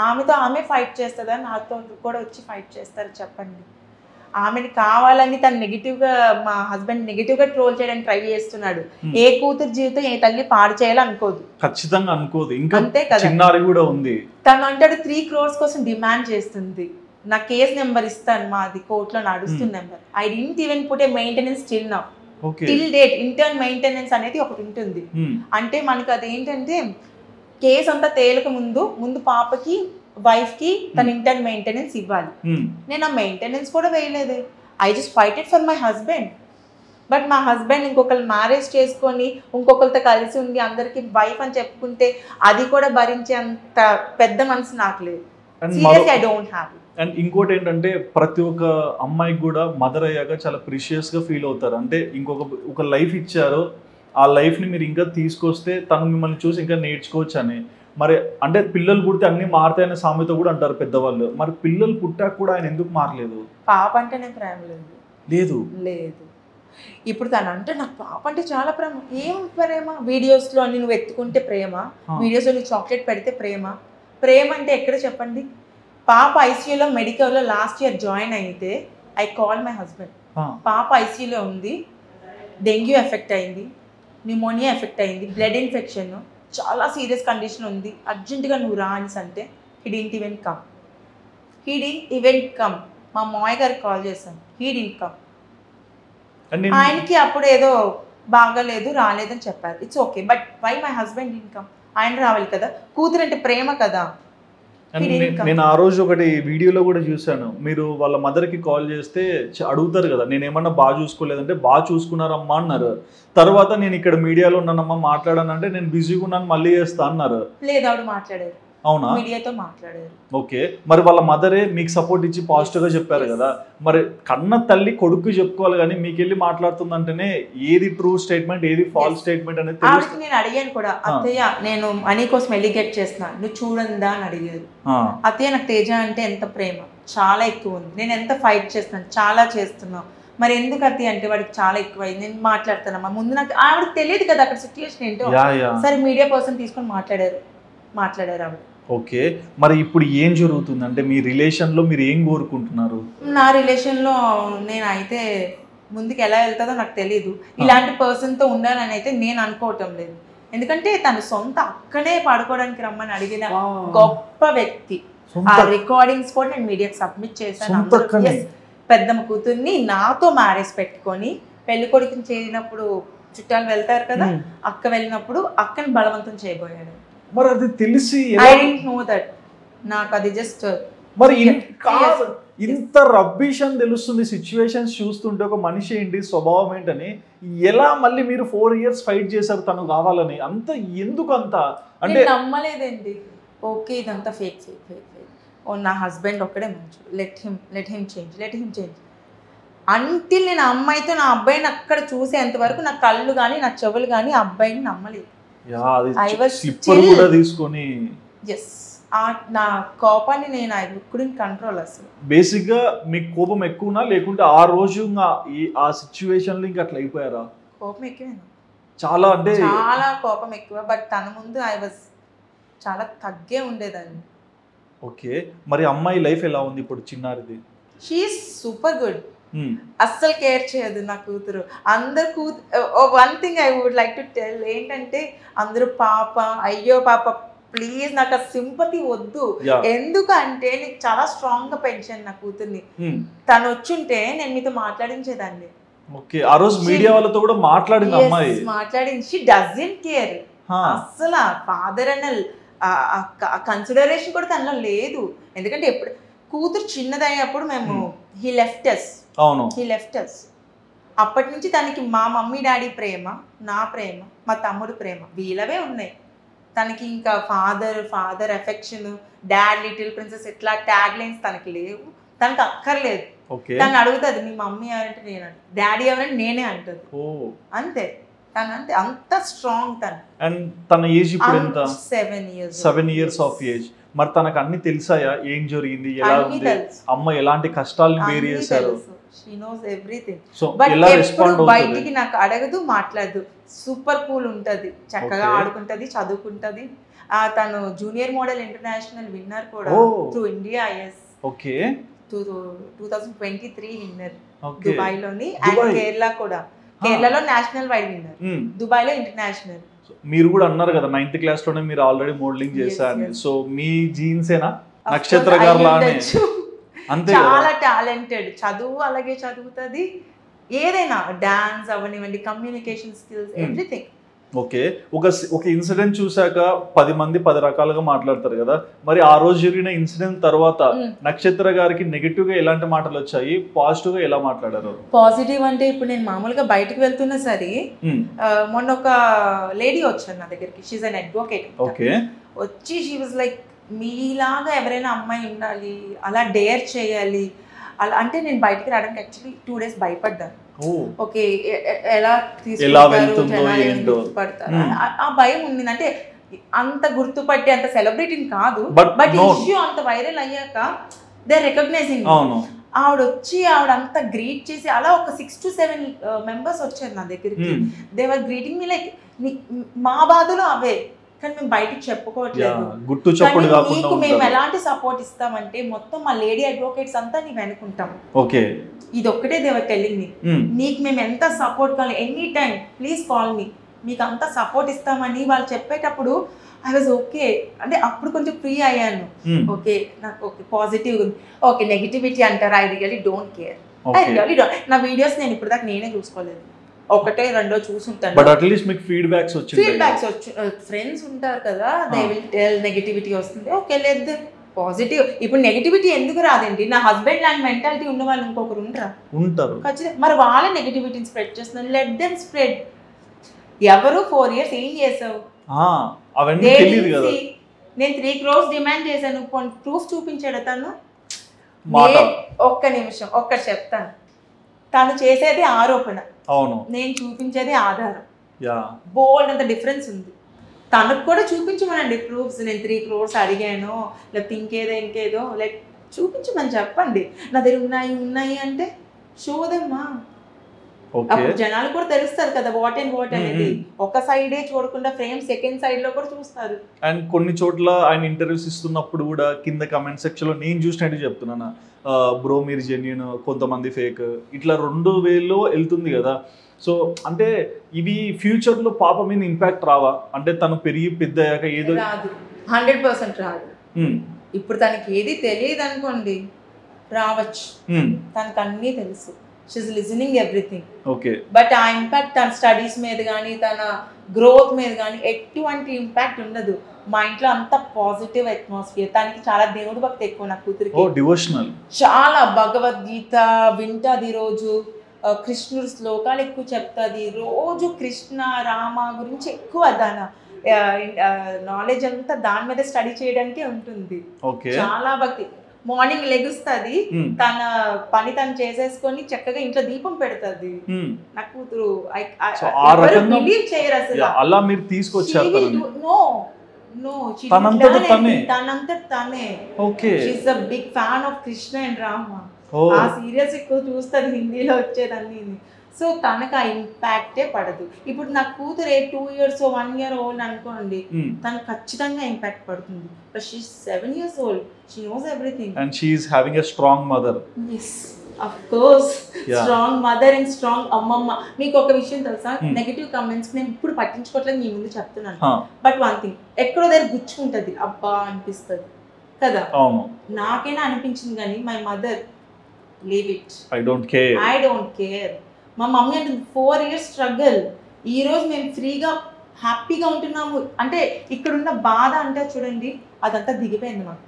ఆమెతో ఆమె ఫైట్ చేస్తుందా, నాతో కూడా వచ్చి ఫైట్ చేస్తారు చెప్పండి. ఆమెని కావాలని తను నెగిటివ్గా, మా హస్బెండ్ నెగిటివ్గా ట్రోల్ చేయడానికి ట్రై చేస్తున్నాడు. ఏ కూతురు జీవితం ఏ తల్లి పాడు చేయాలి అనుకోదు, ఖచ్చితంగా అనుకోదు. ఇంకా అంతే కదా, చిన్నారి కూడా ఉంది. తను అంటాడు 3 crores కోసం డిమాండ్ చేస్తుంది. నా కేస్ నెంబర్ ఇస్తాను, మాది కోర్టులో నడుస్తుంది number. I didn't even put a maintenance till now, till date. Intern maintenance అనేది ఒకటి ఉంటుంది. అంటే మనకు అదేంటంటే కేసు అంతా తేలక ముందు పాపకి వైఫ్ కి తన ఇంటర్న్ మెయింటెనెన్స్ ఇవ్వాలి. నేను ఆ మెయింటెనెన్స్ కూడా వేయలేదే. I just fighted for my husband. But మా హస్బెండ్ ఇంకొకరు మ్యారేజ్ చేసుకొని ఇంకొకరితో కలిసి ఉండి అందరికి వైఫ్ అని చెప్పుకుంటే అది కూడా భరించే అంత పెద్ద మనసు నాకు లేదు. Seriously I don't have. And ఇంకోటి ఏంటంటే ప్రతి ఒక్క అమ్మాయికి కూడా మదర్ అయ్యాక చాలా ప్రిషియస్గా ఫీల్ అవుతారు. అంటే ఒక లైఫ్ ఇచ్చారు, ఆ లైఫ్ని మీరు ఇంకా తీసుకొస్తే తను మిమ్మల్ని చూసి ఇంకా నేర్చుకోవచ్చు అని. మరి అంటే పిల్లలు పుడితే అన్ని మారుతాయనే సామెత కూడా అంటారు పెద్దవాళ్ళు. మరి పిల్లలు పుట్టాక కూడా ఆయన ఎందుకు మారలేదు? పాప అంటే నేను ప్రేమ లేదు. ఇప్పుడు తను అంటే నాకు పాప అంటే చాలా ప్రేమ. ఏం ప్రేమ? వీడియోస్లో అన్ని నువ్వు ఎత్తుకుంటే ప్రేమ, వీడియోస్లో నువ్వు చాక్లెట్ పెడితే ప్రేమ. ప్రేమ అంటే ఎక్కడ చెప్పండి? పాప ఐసీయూలో మెడికల్లో లాస్ట్ ఇయర్ జాయిన్ అయితే ఐ కాల్ మై హస్బెండ్, పాప ఐసీయూలో ఉంది, డెంగ్యూ ఎఫెక్ట్ అయింది, న్యూమోనియా ఎఫెక్ట్ అయింది, బ్లడ్ ఇన్ఫెక్షన్, చాలా సీరియస్ కండిషన్ ఉంది, అర్జెంటుగా నువ్వు రా అనేసి అంటే హీ డింట్ ఈవెన్ కమ్. మా మాయ గారికి కాల్ చేశాను, హీ డింట్ కమ్. ఆయనకి అప్పుడు ఏదో బాగాలేదు రాలేదని చెప్పారు. It's okay, but why my husband didn't come? ఆయన రావాలి కదా, కూతురు అంటే ప్రేమ కదా. నేను ఆ రోజు ఒకటి వీడియోలో కూడా చూసాను, మీరు వాళ్ళ మదర్కి కాల్ చేస్తే అడుగుతారు కదా, నేను ఏమన్నా బాగా చూసుకోలేదంటే బాగా చూసుకున్నారమ్మా అన్నారు. తర్వాత నేను ఇక్కడ మీడియాలో ఉన్నానమ్మా మాట్లాడానంటే నేను బిజీగా ఉన్నాను మళ్ళీ చేస్తా అన్నారు. లేదు, ఆవిడ మాట్లాడారు, అవునా? మీడియాతో మాట్లాడారు. ఓకే, మరి వాళ్ళ మదరే మీకు సపోర్ట్ ఇచ్చి పాజిటివ్గా చెప్పారు కదా. మరి కన్న తల్లి కొడుకు చెప్పుకోవాలి కానీ మీకు వెళ్ళి మాట్లాడుతుందంటేనే ఏది ట్రూ స్టేట్మెంట్ ఏది ఫాల్స్ స్టేట్మెంట్ అనేది ఆవిడకి నేను అడిగాను కూడా, అత్తయ్య నేను మనీ కోసం ఎలిగేట్ చేస్తున్నాను, నువ్వు చూడందా అని అడిగారు. అత్తయ్య నాకు తేజ అంటే ఎంత ప్రేమ, చాలా ఎక్కువ ఉంది, నేను ఎంత ఫైట్ చేస్తున్నాను, చాలా చేస్తున్నావు, మరి ఎందుకు అత్తయ్య అంటే వాడికి చాలా ఎక్కువ అయింది, నేను మాట్లాడుతున్నామా. ముందు నాకు ఆవిడకి తెలియదు కదా అక్కడ సిచ్యువేషన్ ఏంటో. సరే మీడియా పర్సన్ తీసుకొని మాట్లాడారు ఆవిడ. ఓకే, మరి ఇప్పుడు ఏం జరుగుతుంది అంటే మీ రిలేషన్లో మీరు ఏం కోరుకుంటున్నారు? నా రిలేషన్లో నేను అయితే ముందుకు ఎలా వెళ్తుందో నాకు తెలీదు. ఇలాంటి పర్సన్తో ఉండాలని అయితే నేను అనుకోవటం లేదు. ఎందుకంటే తను సొంత అక్కడే పడుకోవడానికి రమ్మని అడిగిన గొప్ప వ్యక్తి. ఆ రికార్డింగ్స్ కూడా నేను మీడియాకి సబ్మిట్ చేశాను. పెద్దమ్మ కూతుర్ని నాతో మ్యారేజ్ పెట్టుకొని పెళ్లి కొడుకుని చేరినప్పుడు చుట్టాలు వెళ్తారు కదా, అక్క వెళ్ళినప్పుడు అక్కని బలవంతం చేయబోయాడు. మరి అది తెలిసి ఐ డోంట్ నో దట్, నాకు అది జస్ట్ మరి ఇంత రబ్బిష్ అని తెలుస్తుంది సిచ్యువేషన్స్ చూస్తుంటే ఒక మనిషి ఏంటి స్వభావం ఏంటని. ఎలా మళ్ళీ మీరు 4 years ఫైట్ చేశారు తను కావాలని? అంత ఎందుకు అంత అంటే నమ్మలేదండి. ఓకే ఇదంతా ఫేక్. ఓ నా హస్బెండ్ ఒక్కడే మంచోడు, లెట్ హిమ్ చేంజ్ అంటిల్ నేను అమ్మాయితో నా అబ్బాయిని అక్కడ చూసేంత వరకు నా కళ్ళు కానీ నా చెవులు కానీ ఆ అబ్బాయిని నమ్మలేదు. తీసుకొని నా కోపాన్ని నేను ఐ కుడెంట్ కంట్రోల్. అసలు బేసిక్ గా మీకు కోపం ఎక్కువనా లేకుంటే ఆ రోజు ఆ సిచ్యువేషన్ లో ఇంకా అట్లా అయిపోయారా? కోపం ఎక్కువ, చాలా అంటే చాలా కోపం ఎక్కువ. బట్ తన ముందు ఐ వాజ్ చాలా తగ్గే ఉండేదాన్ని. ఓకే, మరి అమ్మాయి లైఫ్ ఎలా ఉంది ఇప్పుడు చిన్నారిది? She is super good. అస్సలు కేర్ చేయదు నా కూతురు. అందరు one thing I would like to tell ఏంటంటే అందరూ పాప అయ్యో పాప ప్లీజ్ నాకు ఆ సింపతి వద్దు. ఎందుకంటే నీకు చాలా స్ట్రాంగ్ గా పెంచాను నా కూతుర్ని. తను వచ్చుంటే నేను మీతో మాట్లాడించేదాన్ని. ఆ రోజు మీడియా వాళ్ళతో కూడా మాట్లాడింది అమ్మాయి. మాట్లాడింది. షీ డజంట్ కేర్ అస్సలు. ఫాదర్ అన్న కన్సిడరేషన్ కూడా తనలో లేదు. ఎందుకంటే ఎప్పుడు కూతురు చిన్నదైనప్పుడు మేము హీ లెఫ్ట్ us. అప్పటి నుంచి తనకి మా మమ్మీ డాడీ ప్రేమ, నా ప్రేమ, మా తమ్ముడు ప్రేమ వీళ్ళవే ఉన్నాయి. తనకి ఇంకా father affection, dad little princess ఇట్లా ట్యాగ్ లైన్స్ తనకి లేవు, తనకి అక్కర్లేదు. తను అడుగుతుంది మీ మమ్మీ ఎవరంటే నేను అంట, డాడీ ఎవరంటే నేనే అంటుంది. అంతే, తను అంతే, అంత స్ట్రాంగ్ తను. అండ్ తన ఏజ్ ఇప్పుడు ఎంత? 7 years ఆఫ్ ఏజ్. మరి తనకు అన్ని తెలిసాయా, ఏం జరిగింది, ఎలా ఉంది, అమ్మ ఎలాంటి కష్టాలను బేర్ చేశారు? She knows everything. బట్ ఎప్పుడు బయటికి నాకు అడగదు, మాట్లాడదు, సూపర్ కూల్ ఉంటది, చక్కగా ఆడుకుంటది, చదువుకుంటది. తను జూనియర్ మోడల్ ఇంటర్నేషనల్ విన్నర్ కూడా through India. Okay, 2023 winner Dubai లోని, అండ్ కేరళ కూడా. కేరళలో నేషనల్ వైడ్ విన్నర్, దుబాయ్ లో ఇంటర్నేషనల్. మీరు కూడా అన్నారు కదా 9th క్లాస్ లోనే మీరు ఆల్రెడీ మోడలింగ్ చేశారు. సో మీ జీన్స్ ఏనా నక్షత్ర గారు లానే? అంతే, చాలా టాలెంటెడ్, చదువు అలాగే చదువుతుంది, ఏదైనా డాన్స్ అవనివ్వండి, కమ్యూనికేషన్ స్కిల్స్, ఎవ్రీథింగ్. ఓకే, ఒక ఇన్సిడెంట్ చూసాక 10 మంది 10 రకాలుగా మాట్లాడతారు కదా, మరి ఆ రోజు జరిగిన ఇన్సిడెంట్ తర్వాత నక్షత్ర గారికి నెగటివ్ గా ఎలాంటి మాటలు వచ్చాయి, పాజిటివ్ గా ఎలా మాట్లాడారు? పాజిటివ్ అంటే ఇప్పుడు నేను మామూలుగా బయటకు వెళ్తున్నా సరే, మొన్న ఒక లేడీ వచ్చారు నా దగ్గరికి, షీఈ్ అన్ అడ్వకేట్. ఓకే, వచ్చి షీ వాజ్ లైక్, మీలాగా ఎవరైనా అమ్మాయి ఉండాలి, అలా డేర్ చేయాలి అలా అంటే. నేను బయటికి రావడానికి యాక్చువల్లీ 2 days భయపడ్డాను. ఓకే, ఎలా గుర్తుపడతారు, ఆ భయం ఉంది. అంటే అంత గుర్తుపట్టి అంత సెలబ్రిటీని కాదు, బట్ ఇష్యూ అంత వైరల్ అయ్యాక దే రికగ్నైజింగ్. ఆవిడ వచ్చి ఆవిడ అంతా గ్రీట్ చేసి అలా ఒక 6 to 7 members వచ్చారు నా దగ్గరికి. They were greeting me like, మా బాధలు అవే, కానీ మేము బయటికి చెప్పుకోవట్లేదు. నీకు మేము ఎలాంటి సపోర్ట్ ఇస్తామంటే మొత్తం మా లేడీ అడ్వకేట్స్ అంతా నీ వెనుకుంటాం. ఓకే, ఇది ఒక్కటే దేవర్ టెల్లింగ్ మీ, నీకు మేము ఎంత సపోర్ట్ కావాలి, any time please call me, మీకు అంత సపోర్ట్ ఇస్తామని వాళ్ళు చెప్పేటప్పుడు ఐ వాజ్ ఓకే. అంటే అప్పుడు కొంచెం ఫ్రీ అయ్యాను. ఓకే, నాకు ఓకే పాజిటివ్ ఉంది. ఓకే, నెగిటివిటీ అంటారా, I really don't care. I really don't. నా వీడియోస్ నేను ఇప్పుడు దాకా నేనే చూసుకోలేదు, ఒకటే రెండో చూసుంటాను. బట్ అట్లీస్ట్ మీకు ఫీడ్బ్యాక్స్ వచ్చి ఫ్రెండ్స్ ఉంటారు కదా, దే విల్ టెల్ నెగిటివిటీ వస్తుంది. ఓకే, లేదు పాజిటివ్. ఇప్పుడు నెగిటివిటీ ఎందుకు రాదండి, నా హస్బెండ్ లాంటి మెంటాలిటీ ఉన్న వాళ్ళు ఇంకొకరు ఉంటారు ఖచ్చితంగా. మరి వాళ్ళ నెగిటివిటీని స్ప్రెడ్ చేస్తున్నారు, లెట్ దెమ్ స్ప్రెడ్. ఎవరు 4 years ఏం చేసావు, నేను 3 crores డిమాండ్ చేశాను, ప్రూఫ్ చూపించాడు తను. ఒక్క నిమిషం ఒక్కటి చెప్తాను, తను చేసేది ఆరోపణ, అవును, నేను చూపించేది ఆధారం. బోల్డ్ అంత డిఫరెన్స్ ఉంది. తనకు కూడా చూపించమనండి ప్రూఫ్స్, నేను 3 crores అడిగాను, లేకపోతే ఇంకేదో లైక్ చూపించమని చెప్పండి. నా దగ్గర ఉన్నాయి అంటే షోదమ్మా. అప్పుడు జనాలు కూడా తెలుస్తారు కదా వాట్ అండ్ వాట్ అనేది. ఒక సైడే చూడకుండా ఫ్రేమ్ సెకండ్ సైడ్ లో కూడా చూస్తారు. అండ్ కొన్ని చోట్ల ఆయన ఇంటర్వ్యూస్ ఇస్తున్నప్పుడు కూడా కింద కమెంట్ సెక్షన్ లో నేను చూసినట్టు చెప్తున్నాను, బ్రో మీరు జెన్యూన్, కొంతమంది ఫేక్, ఇట్లా 2 వేలో వెళ్తుంది కదా. సో అంటే ఇవి ఫ్యూచర్ లో పాప మీద ఇంపాక్ట్ రావా? అంటే తను పెరిగి పెద్ద అయ్యాక ఏదో రాదు, 100% రాదు. ఇప్పుడు తనకి ఏది తెలియదు అనుకోండి, రావచ్చు. తనకు అన్నీ తెలుసు, she's listening everything. Okay, but ఆ ఇంపాక్ట్ తన స్టడీస్ మీద కానీ తన గ్రోత్ మీద కానీ ఎటువంటి ఇంపాక్ట్ ఉండదు. మా ఇంట్లో అంత పాజిటివ్ అట్మాస్ఫియర్. తనకి చాలా దేవుడి భక్తి ఎక్కువ, నా కూతురికి డివోషనల్, చాలా భగవద్గీత వింటది, రోజు కృష్ణుడు శ్లోకాలు ఎక్కువ చెప్తుంది, రోజు కృష్ణ రామ గురించి ఎక్కువ దాని నాలెడ్జ్ అంతా దాని మీద స్టడీ చేయడానికే ఉంటుంది. చాలా భక్తి. మార్నింగ్ లెగుస్తుంది, తన పని తను చేసేసుకొని చక్కగా ఇంట్లో దీపం పెడుతుంది. నా కూతురు బిలీవ్ చేయరు అసలు. అలా మీరు తీసుకొచ్చారు? నో, తనంతట తనే. She's a big fan of Krishna and Rama. ఆ సీరియల్స్ ఎక్కువ చూస్తుంది, హిందీలో వచ్చేదాన్ని. సో తనకు ఆ ఇంపాక్టే పడదు. ఇప్పుడు నా కూతురు 2 years 1 year old అనుకోండి, తనకు ఖచ్చితంగా ఇంపాక్ట్ పడుతుంది. But she is 7 years old, she knows everything and she is having a strong mother. yes of course, strong mother and strong అమ్మమ్మ. మీకు ఒక విషయం తెలుసా, నెగటివ్ కమెంట్స్ నేను ఇప్పుడు పట్టించుకోవట్లేదు, మీ ముందు చెప్తున్నాను. బట్ వన్ థింగ్, ఎక్కడో దగ్గర గుచ్చుకుంటది, అబ్బా అనిపిస్తుంది కదా. నాకైనా అనిపించింది, కానీ my mother leave it, I don't care. మా మమ్మీ అంటే 4 years స్ట్రగుల్, ఈ రోజు మేము ఫ్రీగా హ్యాపీగా ఉంటున్నాము అంటే ఇక్కడున్న బాధ అంటే చూడండి, అదంతా దిగిపోయింది మాకు.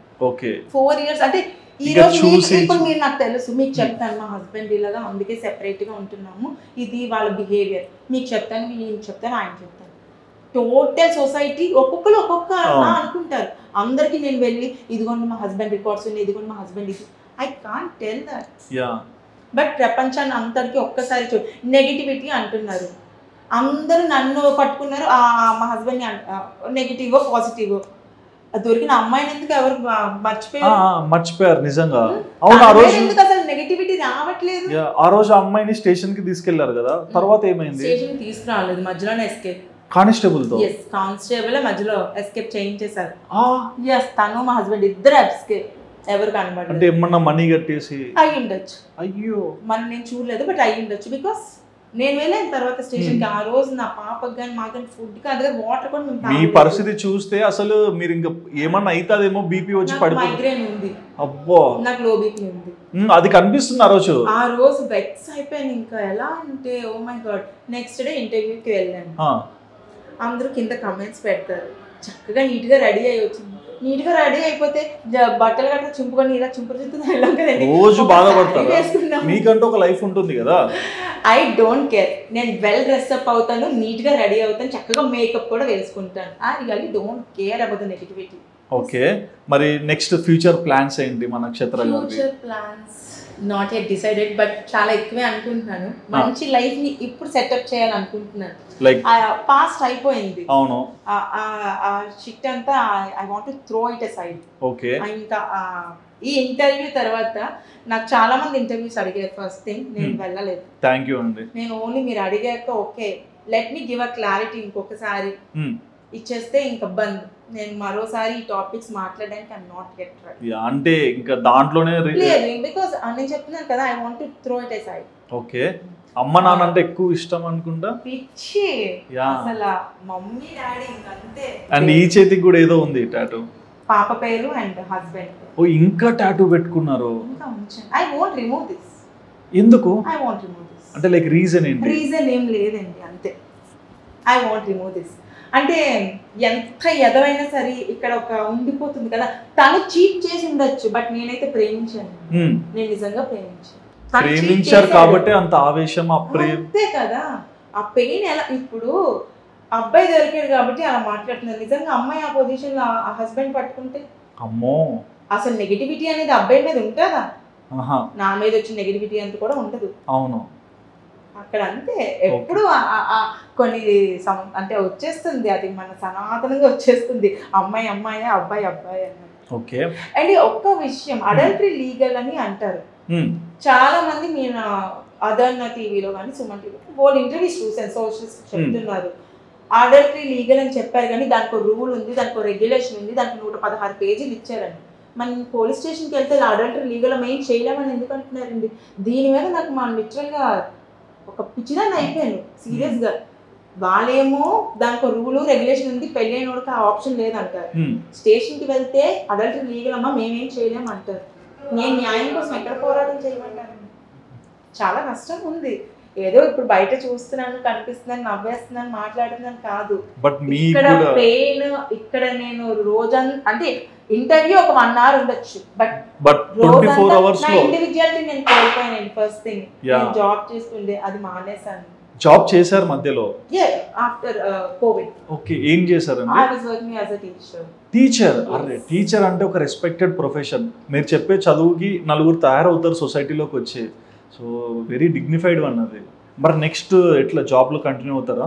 4 years అంటే ఈ రోజు ఇప్పుడు మీరు నాకు తెలుసు, మీకు చెప్తాను మా హస్బెండ్ ఇలాగా, అందుకే సెపరేట్ గా ఉంటున్నాము, ఇది వాళ్ళ బిహేవియర్. మీకు చెప్తాను, ఆయన చెప్తాను. టోటల్ సొసైటీ ఒక్కొక్కరు ఒక్కొక్క అనుకుంటారు. అందరికి నేను వెళ్ళి ఇదిగోండి మా హస్బెండ్ రికార్డ్స్ ఉన్నాయి, ఇదిగోండి మా హస్బెండ్ ఇది, I can't tell that. But ప్రపంచాన్ని అందరికి ఒక్కసారి నెగిటివిటీ అంటున్నారు. అందరూ నన్ను పట్టుకున్నారు, మా హస్బెండ్ నెగిటివ్ పాజిటివ్. దొరికిన అమ్మాయిని ఎందుకు ఎవరు మర్చిపోయారు నిజంగా. ఎందుకు అసలు నెగిటివిటీ రావట్లేదు. ఆ రోజు అమ్మాయిని స్టేషన్ కి తీసుకెళ్లారు కదా, తర్వాత ఏమైంది? స్టేషన్ తీసుకురాలేదు, మధ్యలోనే ఎస్కేప్. కానిస్టేబుల్ తో కానిస్టేబుల్ మధ్యలో ఎస్కేప్ చేయించేశారు. తను మా హస్బెండ్ ఇద్దరు ఎస్కేప్, ఎవరు కనబడలేదు. అంటే ఏమన్నా మనీ కట్టేసి అయి ఉండొచ్చు. అయ్యో మరి నేను చూడలేదు, బట్ అయి ఉండొచ్చు. బికాస్ నేను వెళ్ళిన తర్వాత స్టేషన్ కి ఆ రోజు నా పాపకి కానీ మాకు కానీ ఫుడ్ కాదు, వాటర్ కూడా మేము. మీ పరిస్థితి చూస్తే అసలు మీరు ఇంకా ఏమన్నా అవుతుందేమో, బీపీ వచ్చి పడిపోయింది. మైగ్రేన్ ఉంది, అబ్బో నాకు లో బీపీ ఉంది. అది కనిపిస్తుంది ఆ రోజు వెక్స్ అయిపోయాను. ఇంకా ఎలా అంటే oh my god. Next day ఇంటర్వ్యూకి వెళ్ళాను. అందరూ కింద కమెంట్స్ పెడతారు, చక్కగా నీట్ గా రెడీ అయ్యి వచ్చింది. నీట్ గా రెడీ అయిపోతే బట్టలు గట్రా చింపుకొని ఇలా చింపుతుంది, రోజు బాధపడతారు. మీకంటూ ఒక లైఫ్ ఉంటుంది కదా. ఐ డోంట్ కేర్, నేను వెల్ డ్రెస్అప్ అవుతాను, నీట్ గా రెడీ అవుతాను, చక్కగా మేకప్ కూడా వేసుకుంటాను. I really don't care about the negativity. Okay, మరి నెక్స్ట్ ఫ్యూచర్ ప్లాన్స్ ఏంటి మన నక్షత్ర గారి? Future plans not yet decided, but చాలా ఎక్కువే అనుకుంటున్నాను. మంచి లైఫ్ ని ఇప్పుడు సెటప్ చేయాలనుకుంటున్నాను. లైక్ పాస్ట్ అయిపోయింది. అవును, షిట్ అంతా I want to throw it aside. Okay, ఇంకా ఈ ఇంటర్వ్యూ తర్వాత నాకు చాలా మంది ఇంటర్వ్యూస్ అడిగారు. ఫస్ట్ థింగ్ నేను వెళ్ళలేదు. థ్యాంక్ యూ అండి. నేను ఓన్లీ మీరు అడిగాక okay let me give a clarity, ఇంకొకసారి ఇచ్చేస్తే ఇంకా బంద్. నేను మరోసారి ఈ టాపిక్స్ మాట్లాడడానికి ఐఎమ్ నాట్ గెట్ రెడీ. అంటే ఇంకా దాంట్లోనే లేదు, బికాజ్ నేను చెప్తున్నాను కదా, I want to throw it aside. Okay, అమ్మ నాన్న అంటే ఎక్కువ ఇష్టం అనుకుంటా. పిచ్చి అసలు మమ్మీ డాడీ ఇంకంతే. అండ్ ఈ చేతికి కూడా ఏదో ఉంది టాటూ, పాప పేరు అండ్ హస్బెండ్. ఓ ఇంకా టాటూ పెట్టుకున్నారు. ఇంకా ఉంచండి. I want remove this. ఎందుకు? I want remove this. అంటే లైక్ రీజన్ ఏంటి? రీజన్ ఏం లేదండి, అంతే. I want remove this. అంటే ఎంత ఎదవైనా సరే ఇక్కడ ఒక ఉండిపోతుంది కదా. తను చీట్ చేసి ఉండొచ్చు, బట్ నేనైతే ప్రేమించాను. నేను నిజంగా ప్రేమించారు కాబట్టి అంత ఆవేశం, అంతే కదా. ఆ పెయిన్ ఎలా, ఇప్పుడు అబ్బాయి దొరికాడు కాబట్టి అలా మాట్లాడుతున్నారు. నిజంగా అమ్మాయి ఆ పొజిషన్ లో ఆ హస్బెండ్ పట్టుకుంటే అమ్మో, అసలు నెగిటివిటీ అనేది అబ్బాయి మీద ఉంటుందా? నా మీద వచ్చిన నెగిటివిటీ అంత కూడా ఉండదు. అవును, అక్కడ అంతే. ఎప్పుడు కొన్ని అంటే వచ్చేస్తుంది, అది మన సనాతనంగా వచ్చేస్తుంది. అమ్మాయి అమ్మాయి, అబ్బాయి అబ్బాయి అన్నది. ఓకే, అండ్ ఒక్క విషయం, అడల్టరీ లీగల్ అని అంటారు. చాలా మంది నేను అదర్న టీవీలో కానీ సుమన్ టీవీలో వాళ్ళు ఇంటర్వ్యూస్ చూసాను, సోషల్స్ చెప్తున్నారు అడల్టరీ లీగల్ అని చెప్పారు. కానీ దానికి రూల్ ఉంది, దానికి రెగ్యులేషన్ ఉంది, దానికి 116 పేజీలు ఇచ్చారండి. మనం పోలీస్ స్టేషన్కి వెళ్తే అడల్టరీ లీగల్ మెయిన్ చేయలేమని ఎందుకు అంటున్నారండి? దీని మీద నాకు మా లిటరల్గా ఒక పిచ్చిదాన్ని అయిపోయాను సీరియస్గా. వాళ్ళేమో దానికి రూలు రెగ్యులేషన్ ఉంది, పెళ్ళైనోడికి ఆ ఆప్షన్ లేదంటారు. స్టేషన్కి వెళ్తే అడల్టరీ లీగల్ అమ్మా మేమేం చేయలేము అంటారు. నేను న్యాయం కోసం ఎక్కడ పోరాటం చేయమంటాను? చాలా కష్టం ఉంది. ఏదో ఇప్పుడు బయట చూస్తున్నాను, కనిపిస్తున్నాను, నవ్వేస్తున్నాను, మాట్లాడుతున్నాను కాదు. ఇక్కడ పెయిన్, ఇక్కడ నేను రోజంతా అంటే ఇంటర్వ్యూ ఒక 1 hour ఉండొచ్చు, బట్ 24 hours నా ఇండివిజువాలిటీ నేను కోల్పోయాను. ఫస్ట్ థింగ్ నేను జాబ్ చేస్తుండే, అది మానేశాను. జాబ్ చేశారు మధ్యలో? After Covid. ఓకే, ఏం చేశారండి? I was working as a teacher. Teacher? అరే, టీచర్ అంటే ఒక రెస్పెక్టెడ్ ప్రొఫెషన్. మీరు చెప్పే చదువుకి నలుగురు తయారవుతారు సొసైటీలోకి వచ్చి. సో వెరీ డిగ్నిఫైడ్ వన్ అది. మరి నెక్స్ట్ ఎట్లా జాబ్లో కంటిన్యూ అవుతారా?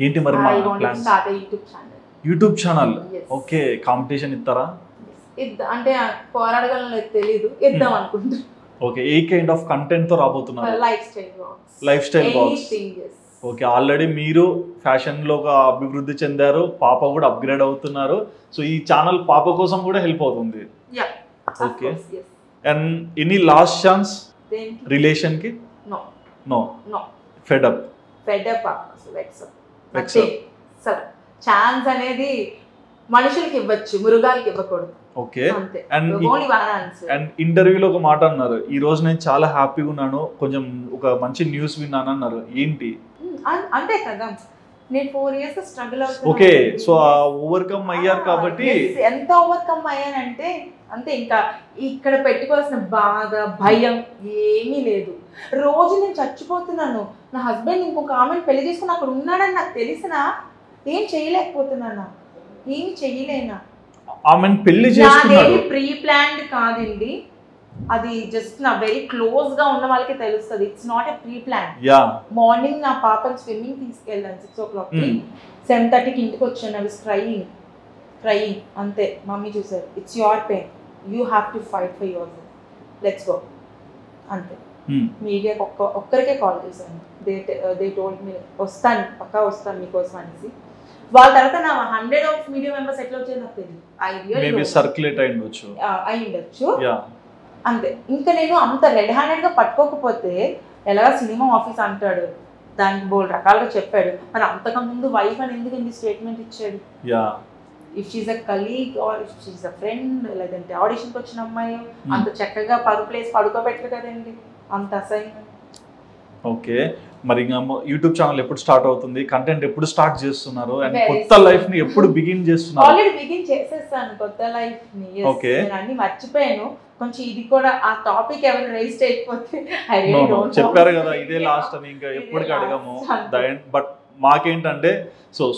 ఏంటి మరి యూట్యూబ్ ఛానల్? ఓకే, కాంపిటీషన్ ఇస్తారా? అంటే పోరాడగలను తెలియదు, ఇద్దాం అనుకుంటున్నా. ఓకే, ఏ కైండ్ ఆఫ్ కంటెంట్ తో రాబోతున్నారు? Life style blogs. Okay, already మీరు ఫ్యాషన్ లో అభివృద్ధి చెందారు, పాప కూడా అప్గ్రేడ్ అవుతున్నారు. సో ఈ ఛానల్ పాప కోసం కూడా హెల్ప్ అవుతుంది. Okay, and any last chance relation కి? నో. ఫెడ్ అప్ ఛాన్స్ అనేది మనుషులకి ఇవ్వచ్చు, మృగాలకి ఇవ్వకూడదు. ఓకే, అండ్ ఇంటర్వ్యూలో ఒక మాట అన్నారు, ఈ రోజు నేను చాలా హ్యాపీగా ఉన్నాను, కొంచెం ఒక మంచి న్యూస్ విన్నాను అన్నారు. ఏంటి? అంతే కదా, నేను 4 years స్ట్రగుల్ అవుతున్నాను. ఓకే, సో ఓవర్కమ్ అయ్యారు కాబట్టి. ఎంత ఓవర్కమ్ అయ్యానంటే అంతే. ఇంకా ఇక్కడ పెట్టుకోవాల్సిన బాధ, భయం ఏమీ లేదు. రోజు నేను చచ్చిపోతున్నాను, నా హస్బెండ్ ఇంకొక ఆమెను పెళ్లి చేసుకుని అక్కడ ఉన్నాడని నాకు తెలిసినా ఏం చేయలేకపోతున్నానా, ఏమి చేయలేనా. ఆమెను పెళ్లి చేసుకున్నాడు, ప్రీ ప్లాన్డ్ కాదండి, అది జస్ట్ నా వెరీ క్లోజ్ గా ఉన్న వాళ్ళకి తెలుస్తుంది. It's not a pre plan. Morning నా పాపని స్విమ్మింగ్ తీసుకెళ్ళాను 6 o'clock, 7:30కి ఇంటికి వచ్చాను. అవి క్రయింగ్ అంతే. మమ్మీ చూసారు, it's your pain, you have to fight for your self, let's go అంతే. మీడియాకి ఒక్కరికే కాల్ చేశాను. దే టోల్డ్ మీ వస్తాను, పక్కా వస్తాను మీకోసం అనేసి. వాళ్ళ తర్వాత నా 100 of మీడియా మెంబర్స్ ఎట్లా వచ్చేది నాకు తెలియదు. సర్క్యులేట్ అయ్యుండొచ్చు అంతే. ఇంకా నేను అంత రెడ్ హ్యాండెడ్గా పట్టుకోకపోతే ఎలాగా సినిమా ఆఫీస్ అంటాడు, దానికి బోల్డ్ రకాలుగా చెప్పాడు. మరి అంతకుముందు వైఫ్ అని ఎందుకు ఇన్ని స్టేట్మెంట్ ఇచ్చాడు? If she's a colleague or if she's a friend, లేదంటే ఆడిషన్కి వచ్చిన అమ్మాయి అంత చక్కగా ప్లేస్ పడుకోబెట్టరు కదండి, అంత అసహ్యం. ఓకే, మరి ఇంకా యూట్యూబ్ ఛానల్ ఎప్పుడు స్టార్ట్ అవుతుంది, కంటెంట్ ఎప్పుడు స్టార్ట్ చేస్తున్నారు, అండ్ కొత్త లైఫ్ ని ఎప్పుడు బిగిన్ చేస్తున్నారు? ఆల్రెడీ బిగిన్ చేసేస్తాను కొత్త లైఫ్ ని. ఓకే, నేను అన్ని మర్చిపోయాను కొంచెం. ఇది కూడా ఆ టాపిక్ ఎవరు రైజ్ చేయకపోతే చెప్పారు కదా ఇదే లాస్ట్ అని, ఇంకా ఎప్పటికీ అడగము. బట్ మాకేంటంటే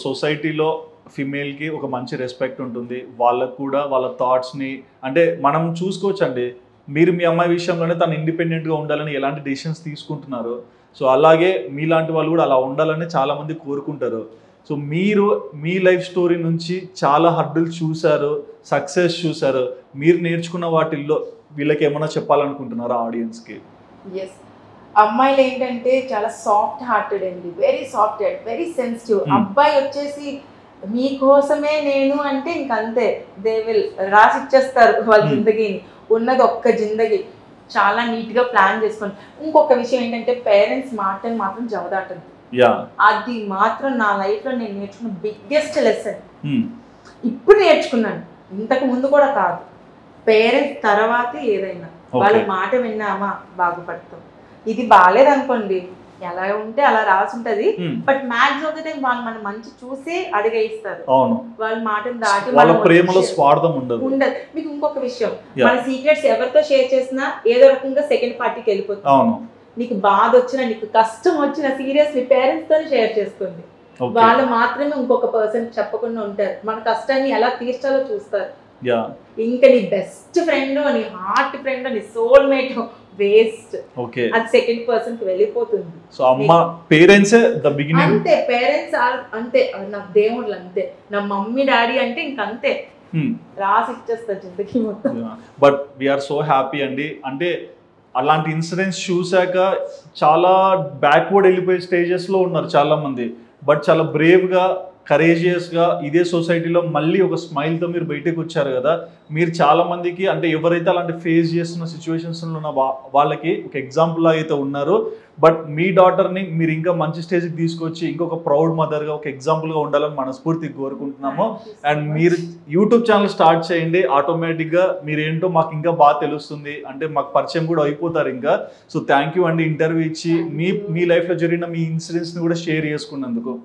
సొసైటీలో ఫిమేల్కి ఒక మంచి రెస్పెక్ట్ ఉంటుంది, వాళ్ళకు కూడా వాళ్ళ థాట్స్ని అంటే మనం చూసుకోవచ్చు అండి. మీరు మీ అమ్మాయి విషయంలోనే తను ఇండిపెండెంట్గా ఉండాలని ఎలాంటి డెసిషన్స్ తీసుకుంటున్నారు, సో అలాగే మీలాంటి వాళ్ళు కూడా అలా ఉండాలని చాలామంది కోరుకుంటారు. సో మీరు మీ లైఫ్ స్టోరీ నుంచి చాలా హర్డులు చూశారు, సక్సెస్ చూశారు. మీరు నేర్చుకున్న వాటిల్లో వీళ్ళకి ఏమైనా చెప్పాలనుకుంటున్నారా ఆడియన్స్కి? ఎస్, అమ్మాయిలు ఏంటంటే చాలా సాఫ్ట్ హార్టెడ్ అండి, very soft hearted, very sensitive. అబ్బాయి వచ్చేసి మీకోసమే నేను అంటే ఇంకంతే, దే విల్ రాసి ఇచ్చేస్తారు వాళ్ళ జిందగీని. ఉన్నది ఒక్క జిందగీ, చాలా నీట్గా ప్లాన్ చేసుకోండి. ఇంకొక విషయం ఏంటంటే పేరెంట్స్ మాటని మాత్రం జవదాటదు. అది మాత్రం నా లైఫ్లో నేను నేర్చుకున్న బిగ్గెస్ట్ లెసన్. ఇప్పుడు నేర్చుకున్నాను, ఇంతకు ముందు కూడా కాదు. పేరెంట్స్ తర్వాతే ఏదైనా, వాళ్ళ మాట విన్నామా బాగుపడతాం. ఇది బాగాలేదనుకోండి, ఎలా ఉంటే అలా రాసి ఉంటది. But maximum of the time వాళ్ళు మన మంచి చూసి అడిగేస్తారు, వాళ్ళ మాటను దాటి వాళ్ళ ప్రేమలో స్వార్థం ఉండదు. మీకు ఇంకొక విషయం, మన సీక్రెట్స్ ఎవరితో షేర్ చేసినా ఏదో రకంగా సెకండ్ పార్టీకి వెళ్ళిపోతుంది. నీకు బాధ వచ్చినా, నీకు కష్టం వచ్చినా సీరియస్లీ పేరెంట్స్ తోనే షేర్ చేసుకోండి. వాళ్ళు మాత్రమే ఇంకొక పర్సన్ చెప్పకుండా ఉంటారు, మన కష్టాన్ని ఎలా తీర్చాలో చూస్తారు. ఇంకా నీ బెస్ట్ ఫ్రెండ్, నీ హార్ట్ ఫ్రెండ్, నీ సోల్ మేట్ వేస్ట్. అది సెకండ్ పర్సన్ కి వెళ్ళిపోతుంది. సో అమ్మ పేరెంట్సే ద బిగినింగ్. అంతే, పేరెంట్స్ అంతే, నాకు దేవుళ్ళు అంతే. నా మమ్మీ డాడీ అంటే ఇంకంతే, రాసి ఇచ్చేస్తారు జిందగీ మొత్తం. బట్ వీఆర్ సో హ్యాపీ అండి. అంటే అలాంటి ఇన్సిడెంట్స్ చూశాక చాలా బ్యాక్వర్డ్ వెళ్ళిపోయే స్టేజెస్లో ఉన్నారు చాలామంది, బట్ చాలా బ్రేవ్గా కరేజియస్గా ఇదే సొసైటీలో మళ్ళీ ఒక స్మైల్తో మీరు బయటకు వచ్చారు కదా. మీరు చాలామందికి అంటే ఎవరైతే అలాంటి ఫేస్ చేస్తున్న సిచ్యువేషన్స్లో ఉన్న వాళ్ళకి ఒక ఎగ్జాంపుల్ అయితే ఉన్నారు. బట్ మీ డాటర్ని మీరు ఇంకా మంచి స్టేజ్కి తీసుకొచ్చి ఇంకొక ప్రౌడ్ మదర్గా ఒక ఎగ్జాంపుల్గా ఉండాలని మనస్ఫూర్తిగా కోరుకుంటున్నాము. అండ్ మీరు యూట్యూబ్ ఛానల్ స్టార్ట్ చేయండి, ఆటోమేటిక్గా మీరేంటో మాకు ఇంకా బాగా తెలుస్తుంది, అంటే మాకు పరిచయం కూడా అయిపోతారు ఇంకా. సో థ్యాంక్ యూ అండి, ఇంటర్వ్యూ ఇచ్చి మీ లైఫ్లో జరిగిన మీ ఇన్సిడెంట్స్ని కూడా షేర్ చేసుకున్నందుకు.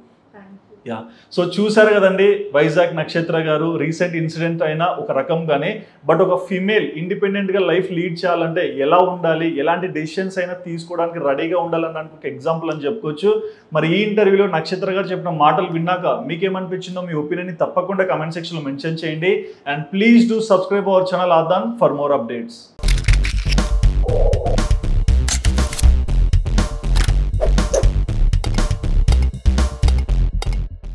సో చూసారు కదండి, వైజాగ్ నక్షత్ర గారు రీసెంట్ ఇన్సిడెంట్ అయినా ఒక రకంగానే, బట్ ఒక ఫీమేల్ ఇండిపెండెంట్గా లైఫ్ లీడ్ చేయాలంటే ఎలా ఉండాలి, ఎలాంటి డెసిషన్స్ అయినా తీసుకోవడానికి రెడీగా ఉండాలన్నానికి ఒక ఎగ్జాంపుల్ అని చెప్పుకోవచ్చు. మరి ఈ ఇంటర్వ్యూలో నక్షత్ర గారు చెప్పిన మాటలు విన్నాక మీకేమనిపించిందో మీ ఒపీనియన్ని తప్పకుండా కమెంట్ సెక్షన్లో మెన్షన్ చేయండి. And please do subscribe our channel Aadan for more updates.